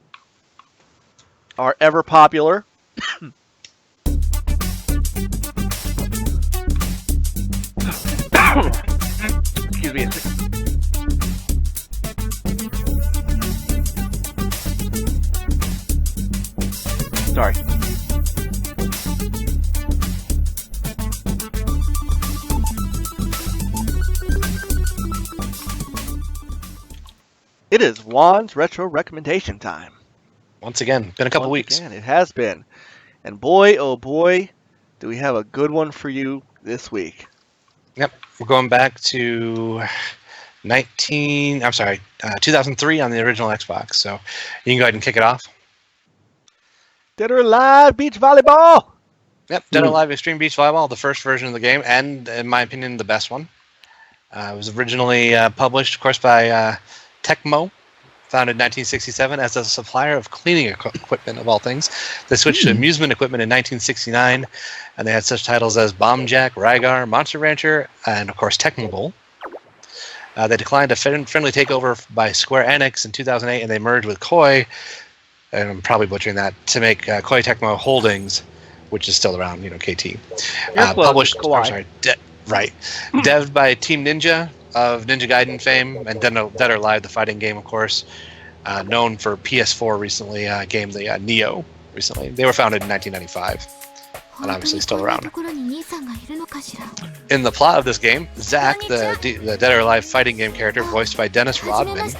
Our ever popular. Excuse me. Sorry. It is Juan's retro recommendation time. Once again, been a couple Once weeks. again, it has been. And boy, oh boy, do we have a good one for you this week. Yep, we're going back to 2003 on the original Xbox. So you can go ahead and kick it off. Dead or Alive Beach Volleyball. Yep, Dead or Alive Extreme Beach Volleyball, the first version of the game, and in my opinion, the best one. It was originally published, of course, by TheModzoo, founded in 1967 as a supplier of cleaning equipment, of all things. They switched to amusement equipment in 1969, and they had such titles as Bomb Jack, Rygar, Monster Rancher, and, of course, TheModzoo. They declined a friendly takeover by Square Enix in 2008, and they merged with Koei, and I'm probably butchering that, to make Koei Tecmo Holdings, which is still around, KT. Published, right. Devved by Team Ninja of Ninja Gaiden fame, and Dead or Alive, the fighting game, of course, known for PS4 recently, game the Neo recently. They were founded in 1995. And obviously still around. In the plot of this game, Zack, the Dead or Alive fighting game character, voiced by Dennis Rodman,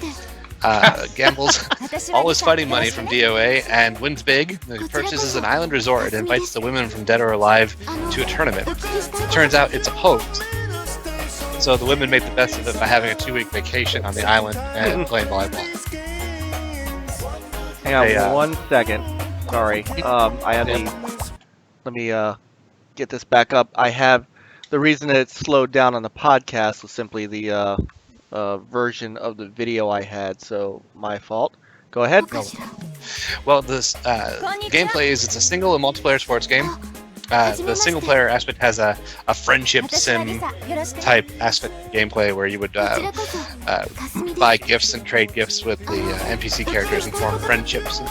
gambles all his fighting money from DOA and wins big. He purchases an island resort and invites the women from Dead or Alive to a tournament. It turns out it's a hoax. So the women make the best of it by having a 2-week vacation on the island and playing volleyball. Hang on 1 second. Sorry. I have Let me get this back up. I have the reason that it slowed down on the podcast was simply the version of the video I had, so my fault. Go ahead. No. Well, this gameplay is it's a single and multiplayer sports game. The single player aspect has a friendship sim type aspect of gameplay where you would buy gifts and trade gifts with the NPC characters and form friendships.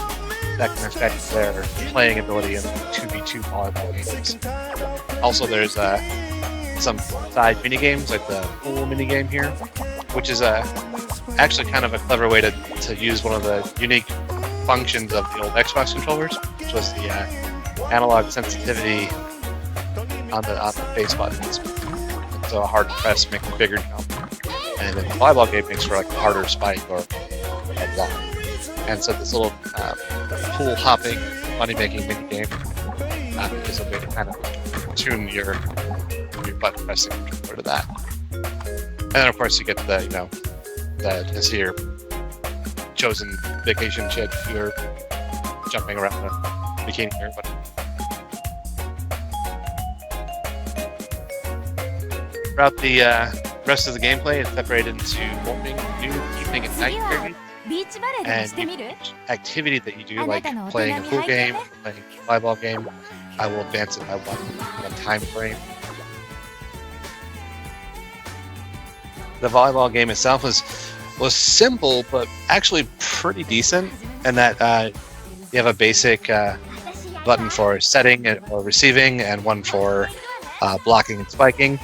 That can affect their playing ability in 2v2 volleyball games. Also, there's some side mini games like the pool mini game here, which is actually kind of a clever way to use one of the unique functions of the old Xbox controllers, which was the analog sensitivity on the face buttons. So a hard press makes a bigger jump, and then the volleyball game makes for like a harder spike or a block. And so this little pool hopping, money making mini game is a way to kind of tune your button pressing controller to that. And then of course you get to see your chosen vacation chick you're jumping around a bikini here. But throughout the rest of the gameplay, it's separated into morning, noon, evening, and night periods. And each activity that you do, like playing a pool game, playing a volleyball game, I will advance it by one time frame. The volleyball game itself was simple, but actually pretty decent, in that you have a basic button for setting or receiving, and one for blocking and spiking.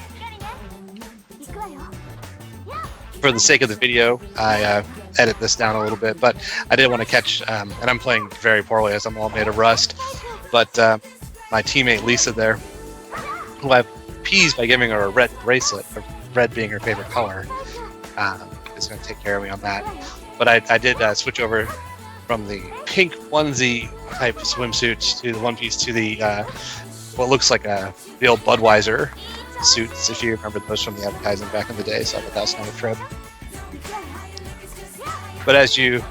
For the sake of the video, I edit this down a little bit, but I did want to catch, and I'm playing very poorly as I'm all made of rust, but my teammate Lisa there, who I've appeased by giving her a red bracelet, red being her favorite color, is going to take care of me on that. But I did switch over from the pink onesie type swimsuits to the one piece to the what looks like the old Budweiser suits, if you remember those from the advertising back in the day, so I thought that was kind of a trip. But as you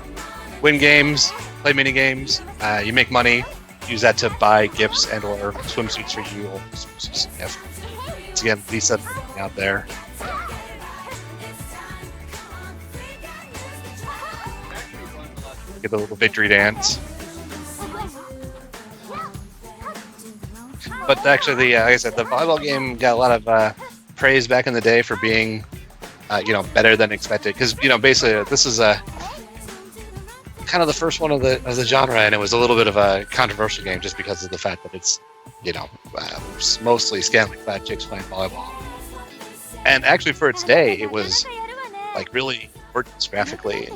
win games, play mini games, you make money, use that to buy gifts and or swimsuits for you. Or swimsuits. Once again, Lisa out there. Get a little victory dance. But actually, like I said, the volleyball game got a lot of praise back in the day for being, better than expected. Because basically, this is kind of the first one of the genre, and it was a little bit of a controversial game just because of the fact that it's, mostly scantily clad chicks playing volleyball. And actually, for its day, it was like really gorgeous graphically,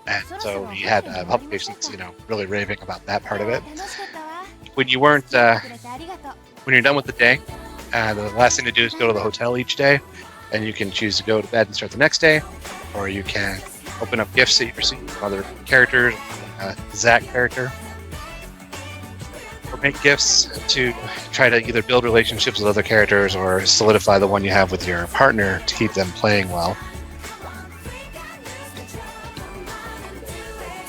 and so we had publications, really raving about that part of it. When you weren't, when you're done with the day, the last thing to do is go to the hotel each day, and you can choose to go to bed and start the next day, or you can open up gifts that you receive from other characters, Zack character, or make gifts to try to either build relationships with other characters or solidify the one you have with your partner to keep them playing well.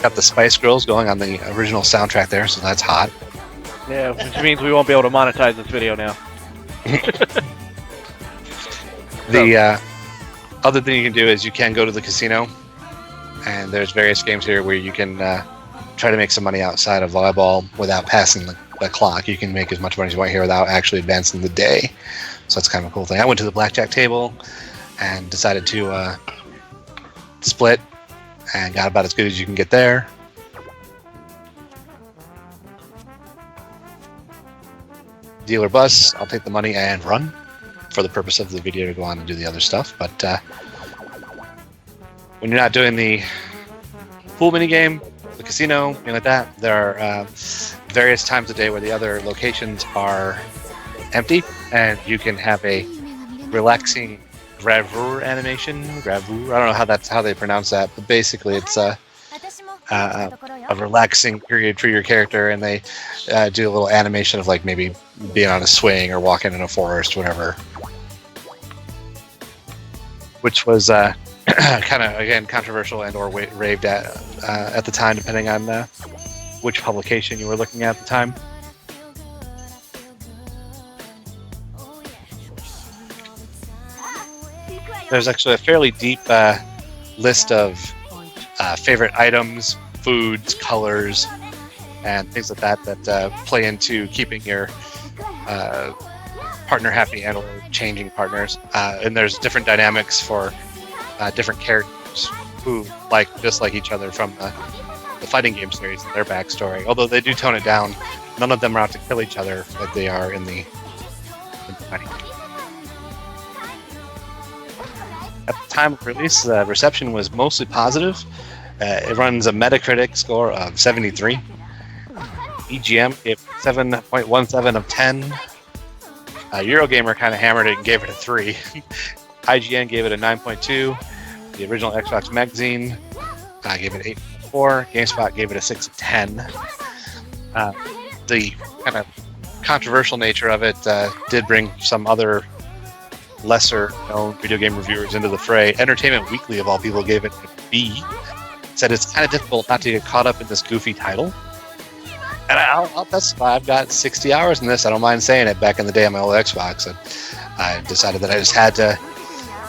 Got the Spice Girls going on the original soundtrack there, so that's hot. Yeah, which means we won't be able to monetize this video now. The other thing you can do is you can go to the casino, and there's various games here where you can try to make some money outside of volleyball without passing the clock. You can make as much money as you want here without actually advancing the day. So that's kind of a cool thing. I went to the blackjack table and decided to split and got about as good as you can get there. Dealer bus, I'll take the money and run for the purpose of the video to go on and do the other stuff. But when you're not doing the pool minigame, the casino, anything like that, there are various times of day where the other locations are empty, and you can have a relaxing gravure animation. Gravure, I don't know how they pronounce that, but basically it's a relaxing period for your character, and they do a little animation of like maybe being on a swing or walking in a forest, whatever. Which was kind of, again, controversial and or raved at the time, depending on which publication you were looking at the time. There's actually a fairly deep list of favorite items, foods, colors, and things like that play into keeping your partner happy and or changing partners. And there's different dynamics for different characters who just like each other from the fighting game series and their backstory. Although they do tone it down, none of them are out to kill each other like they are in the fighting game. At the time of release, the reception was mostly positive. It runs a Metacritic score of 73. EGM gave 7.17 of 10. Eurogamer kind of hammered it and gave it a 3. IGN gave it a 9.2. The original Xbox magazine gave it 8.4. GameSpot gave it a 6 of 10. The kind of controversial nature of it did bring some other lesser-known video game reviewers into the fray. Entertainment Weekly, of all people, gave it a B. Said it's kind of difficult not to get caught up in this goofy title. And I'll testify, I've got 60 hours in this. I don't mind saying it. Back in the day on my old Xbox, and I decided that I just had to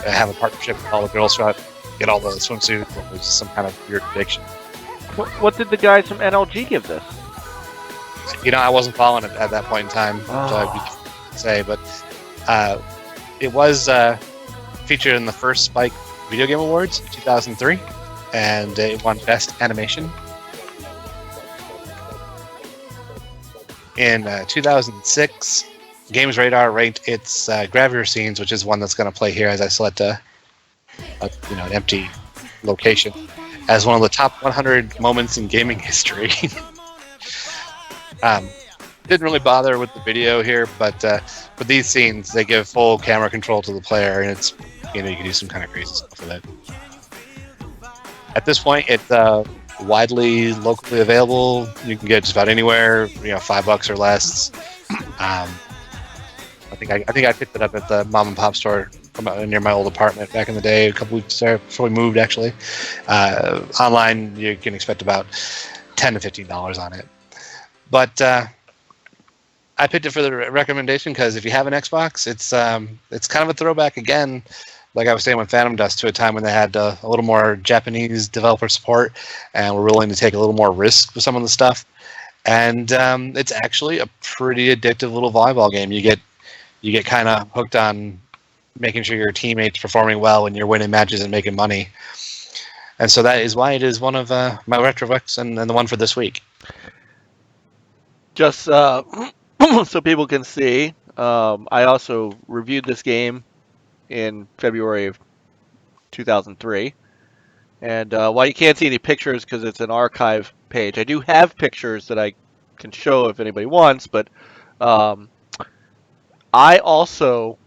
have a partnership with all the girls so I could get all the swimsuits. It was just some kind of weird addiction. What did the guys from NLG give this? I wasn't following it at that point in time, so I'd say, but it was featured in the first Spike Video Game Awards in 2003, and it won Best Animation. In 2006, Games Radar ranked its Gravure Scenes, which is one that's going to play here as I select an empty location, as one of the top 100 moments in gaming history. Didn't really bother with the video here, but for these scenes, they give full camera control to the player, and it's you can do some kind of crazy stuff with it. At this point, it's widely locally available. You can get just about anywhere. $5 or less. I think I picked it up at the mom and pop store near my old apartment back in the day, a couple weeks before we moved. Actually, online you can expect about $10 to $15 on it. But I picked it for the recommendation because if you have an Xbox, it's kind of a throwback again. Like I was saying with Phantom Dust, to a time when they had a little more Japanese developer support and were willing to take a little more risk with some of the stuff. And it's actually a pretty addictive little volleyball game. You get kind of hooked on making sure your teammates performing well when you're winning matches and making money. And so that is why it is one of my retrorecs and the one for this week. Just so people can see, I also reviewed this game in February of 2003. And while you can't see any pictures because it's an archive page, I do have pictures that I can show if anybody wants. But I also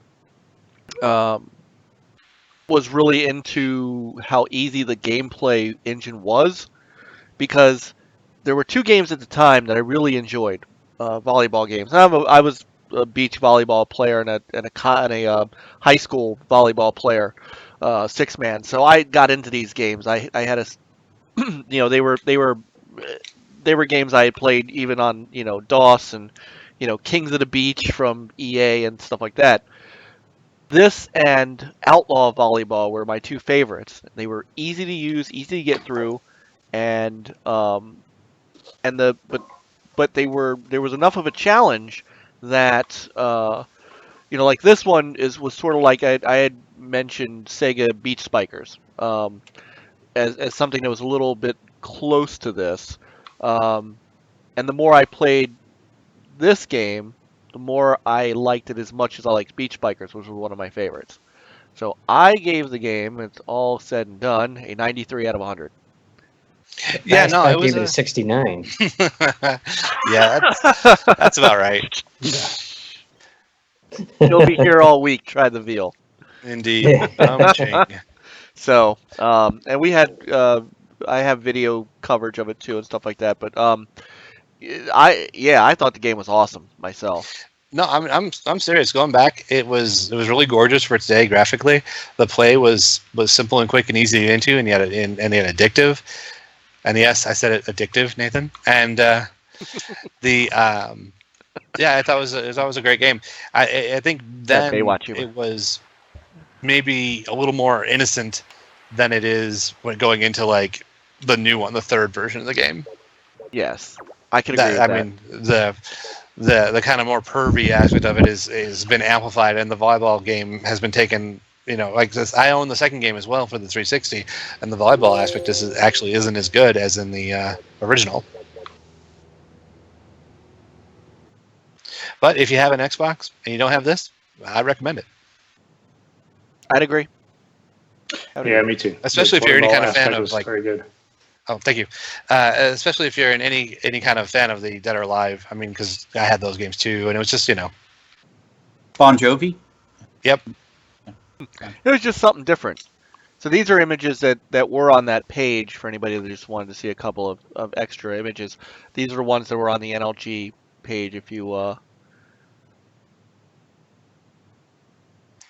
was really into how easy the gameplay engine was, because there were two games at the time that I really enjoyed, volleyball games. I was a beach volleyball player and a high school volleyball player, 6-man. So I got into these games. I had they were games I had played even on DOS and Kings of the Beach from EA and stuff like that. This and Outlaw Volleyball were my two favorites. They were easy to use, easy to get through, and but there was enough of a challenge that like this one was sort of like I had mentioned Sega Beach Spikers as something that was a little bit close to this, and the more I played this game, the more I liked it as much as I liked Beach Bikers, which was one of my favorites. So I gave the game, it's all said and done, a 93 out of 100. Yeah, no, I it was gave it a 69. Yeah, that's about right. You'll be here all week. Try the veal. Indeed. So, and we had, I have video coverage of it too and stuff like that. But I thought the game was awesome myself. No, I'm serious. Going back, it was really gorgeous for its day graphically. The play was simple and quick and easy to get into, and yet addictive. And yes, I said it, addictive, Nathan. And I thought it was a great game. I think then it was maybe a little more innocent than it is when going into like the new one, the third version of the game. Yes, I can agree with that. I mean, the kind of more pervy aspect of it is been amplified, and the volleyball game has been taken. Like this, I own the second game as well for the 360, and the volleyball aspect isn't as good as in the original. But if you have an Xbox and you don't have this, I recommend it. I'd agree. Yeah, me too. Especially if you're any kind of fan of like. Very good. Oh, thank you. Especially if you're in any kind of fan of the Dead or Alive. I mean, because I had those games too, and it was just Bon Jovi. Yep. It was just something different. So these are images that were on that page for anybody that just wanted to see a couple of extra images. These are the ones that were on the NLG page. If you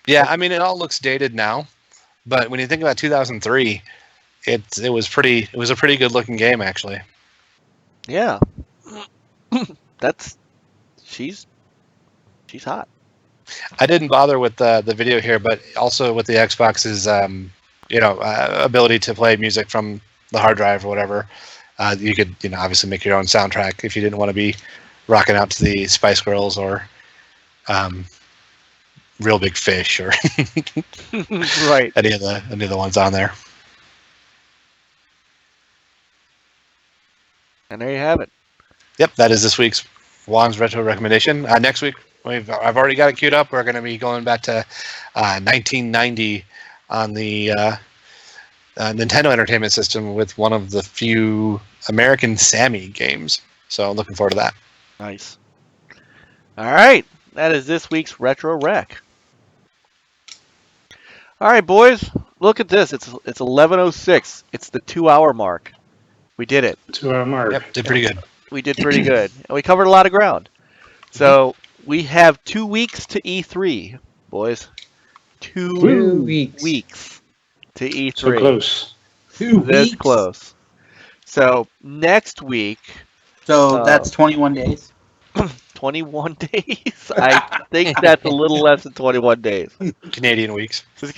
Yeah, I mean, it all looks dated now, but when you think about 2003, it was a pretty good looking game actually. Yeah, she's hot. I didn't bother with the video here, but also with the Xbox's ability to play music from the hard drive or whatever. You could obviously make your own soundtrack if you didn't want to be rocking out to the Spice Girls or Real Big Fish or right. any of the ones on there. And there you have it. Yep, that is this week's Juan's retro recommendation. Next week, I've already got it queued up. We're going to be going back to 1990 on the Nintendo Entertainment System with one of the few American Sammy games. So I'm looking forward to that. Nice. All right, that is this week's Retro Rec. All right, boys, look at this. It's 11:06. It's the 2-hour mark. We did it. 2-hour mark. Yep, did pretty good. We did pretty good. And we covered a lot of ground. So we have 2 weeks to E3, boys. 2 weeks to E3. So close. 2 weeks. This close. So next week. So that's 21 days. 21 days? I think that's a little less than 21 days. Canadian weeks. Those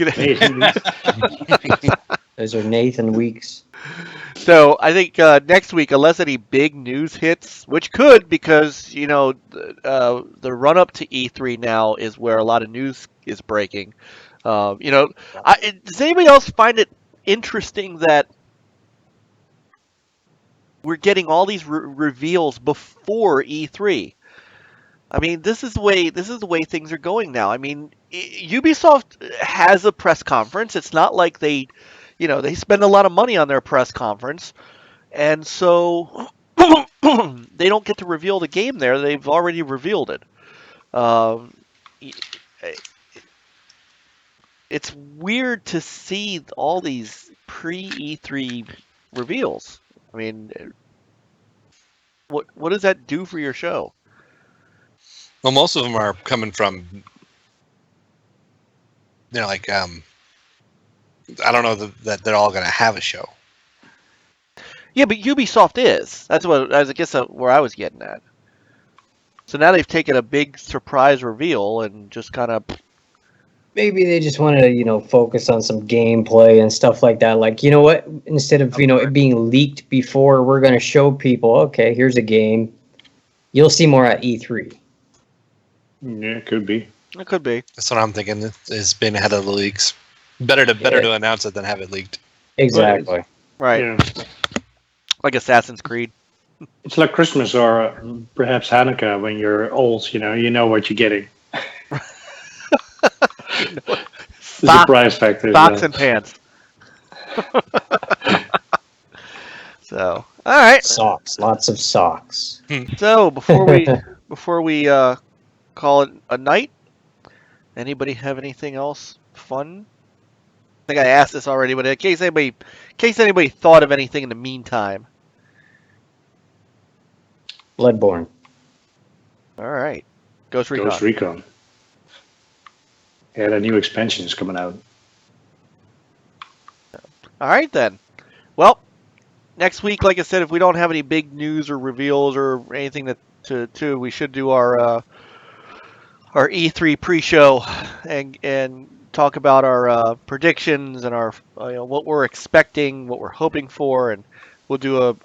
are Nathan weeks. So I think next week, unless any big news hits, which could, because the run up to E3 now is where a lot of news is breaking. Does anybody else find it interesting that we're getting all these reveals before E3? I mean, this is the way things are going now. I mean, Ubisoft has a press conference. It's not like they spend a lot of money on their press conference, and so they don't get to reveal the game there. They've already revealed it. It's weird to see all these pre-E3 reveals. I mean, what does that do for your show? Well, most of them are coming from, I don't know that they're all going to have a show. Yeah, but Ubisoft is. That's what I guess where I was getting at. So now they've taken a big surprise reveal and just kind of. Maybe they just want to, focus on some gameplay and stuff like that. Like, you know what? Instead of, it being leaked before, we're going to show people, okay, here's a game. You'll see more at E3. Yeah, it could be. It could be. That's what I'm thinking. Is being ahead of the leaks. Better to announce it than have it leaked. Exactly. Right. Yeah. Like Assassin's Creed. It's like Christmas or perhaps Hanukkah when you're old, you know what you're getting. The surprise factor. Socks and pants. So, all right. Socks. Lots of socks. So before we call it a night, anybody have anything else fun? I think I asked this already, but in case anybody thought of anything in the meantime. Bloodborne. All right. Ghost Recon. Ghost Recon. Yeah, the new expansion is coming out. All right, then. Well, next week, like I said, if we don't have any big news or reveals or anything to we should do our E3 pre-show and talk about our predictions and our what we're expecting, what we're hoping for, and we'll do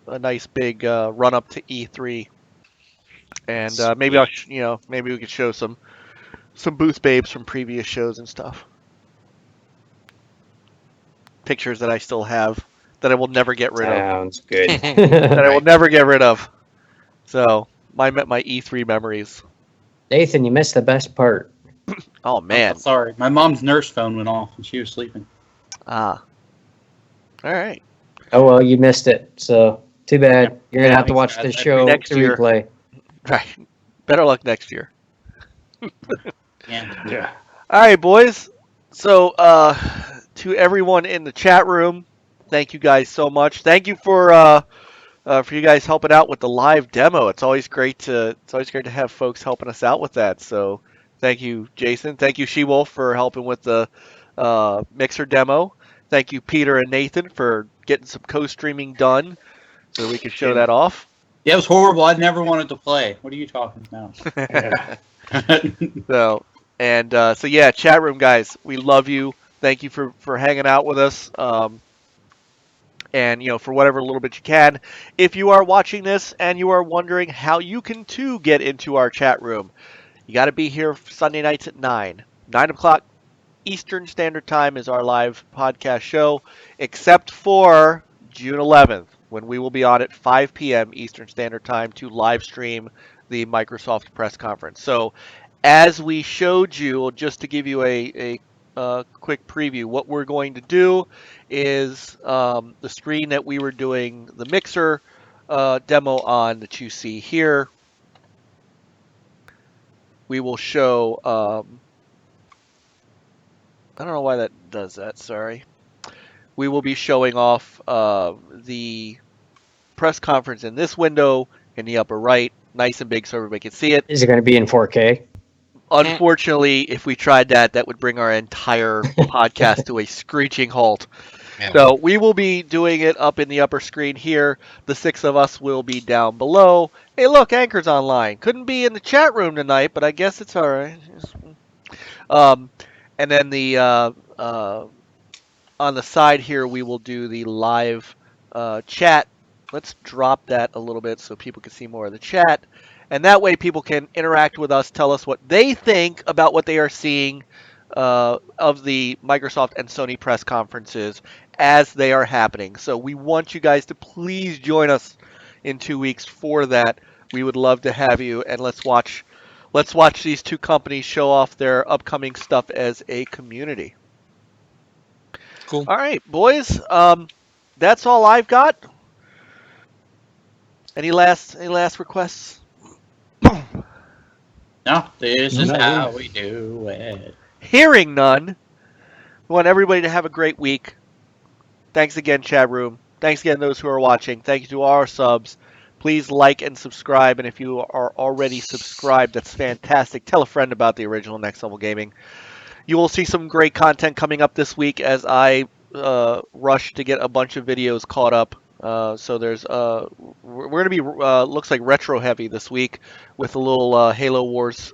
a nice big run up to E3. And maybe maybe we could show some booth babes from previous shows and stuff. Pictures that I still have that I will never get rid of. Sounds good. That I will never get rid of. So my E3 memories. Nathan, you missed the best part. Oh man. Oh, sorry, my mom's nurse phone went off and she was sleeping. Ah. All right. Oh well, you missed it. So too bad. You're gonna have to watch the Thanks, show next to year. replay. Right. Better luck next year. Yeah. Yeah. All right, boys. So, to everyone in the chat room, thank you guys so much. Thank you for you guys helping out with the live demo. It's always great to have folks helping us out with that. So, thank you, Jason. Thank you, She-Wolf, for helping with the Mixer demo. Thank you, Peter and Nathan, for getting some co-streaming done so that we can show that off. Yeah, it was horrible. I never wanted to play. What are you talking about? Yeah. So yeah, chat room guys, we love you. Thank you for hanging out with us. And for whatever little bit you can. If you are watching this and you are wondering how you can too get into our chat room, you got to be here Sunday nights at 9 o'clock Eastern Standard Time is our live podcast show, except for June 11th, when we will be on at 5 p.m. Eastern Standard Time to live stream the Microsoft press conference. So, as we showed you, just to give you a quick preview, what we're going to do is the screen that we were doing the Mixer demo on that you see here. We will show. I don't know why that does that. Sorry. We will be showing off the press conference in this window in the upper right, nice and big so everybody can see it. Is it going to be in 4K? Unfortunately, if we tried that would bring our entire podcast to a screeching halt. Yeah. So we will be doing it up in the upper screen here. The 6 of us will be down below. Hey, look, Anchor's online. Couldn't be in the chat room tonight, but I guess it's all right. And then the on the side here, we will do the live chat. Let's drop that a little bit so people can see more of the chat. And that way people can interact with us, tell us what they think about what they are seeing of the Microsoft and Sony press conferences as they are happening. So we want you guys to please join us in 2 weeks for that. We would love to have you, and let's watch these two companies show off their upcoming stuff as a community. Cool. All right, boys. That's all I've got. Any last requests? No, this is No. how we do it. Hearing none, we want everybody to have a great week. Thanks again, chat room. Thanks again, those who are watching. Thank you to all our subs. Please like and subscribe, and if you are already subscribed, that's fantastic. Tell a friend about the original Next Level Gaming. You will see some great content coming up this week as I rush to get a bunch of videos caught up So there's we're gonna be looks like retro heavy this week with a little Halo Wars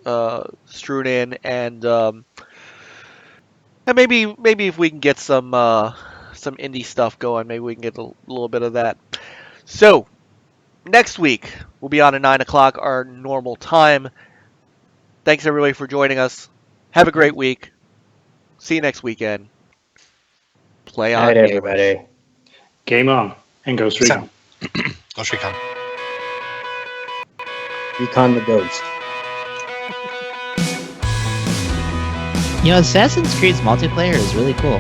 strewn in, and maybe if we can get some indie stuff going, maybe we can get a little bit of that. So next week we'll be on at 9 o'clock our normal time. Thanks everybody for joining us. Have a great week. See you next weekend. Play on, Night, gamers. everybody. Game on. And go Recon. Go Recon. Recon the ghost. You know, Assassin's Creed's multiplayer is really cool.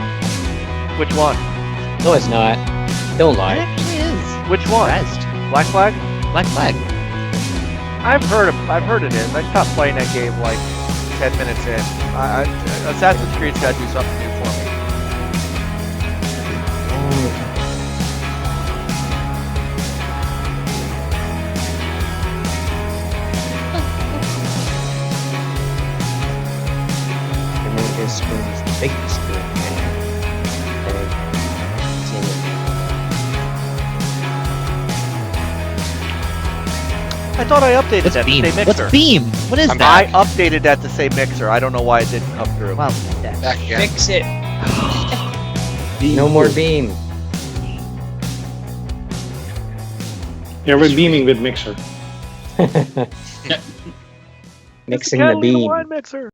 Which one? No, it's not. Don't It lie. actually is. Which one? Rest. Black Flag? Black Flag. I've heard it is. I stopped playing that game like 10 minutes in. Assassin's Creed's got to do something new for me. And then his screen's the biggest screen. I thought I updated What's that to Beam? say mixer. What's Beam? What is I'm that? I updated that to say mixer. I don't know why it didn't come through. Well, yeah. Back again. Fix it. No more beam. Yeah, we're beaming with Mixer. Mixing the beam. Wine mixer.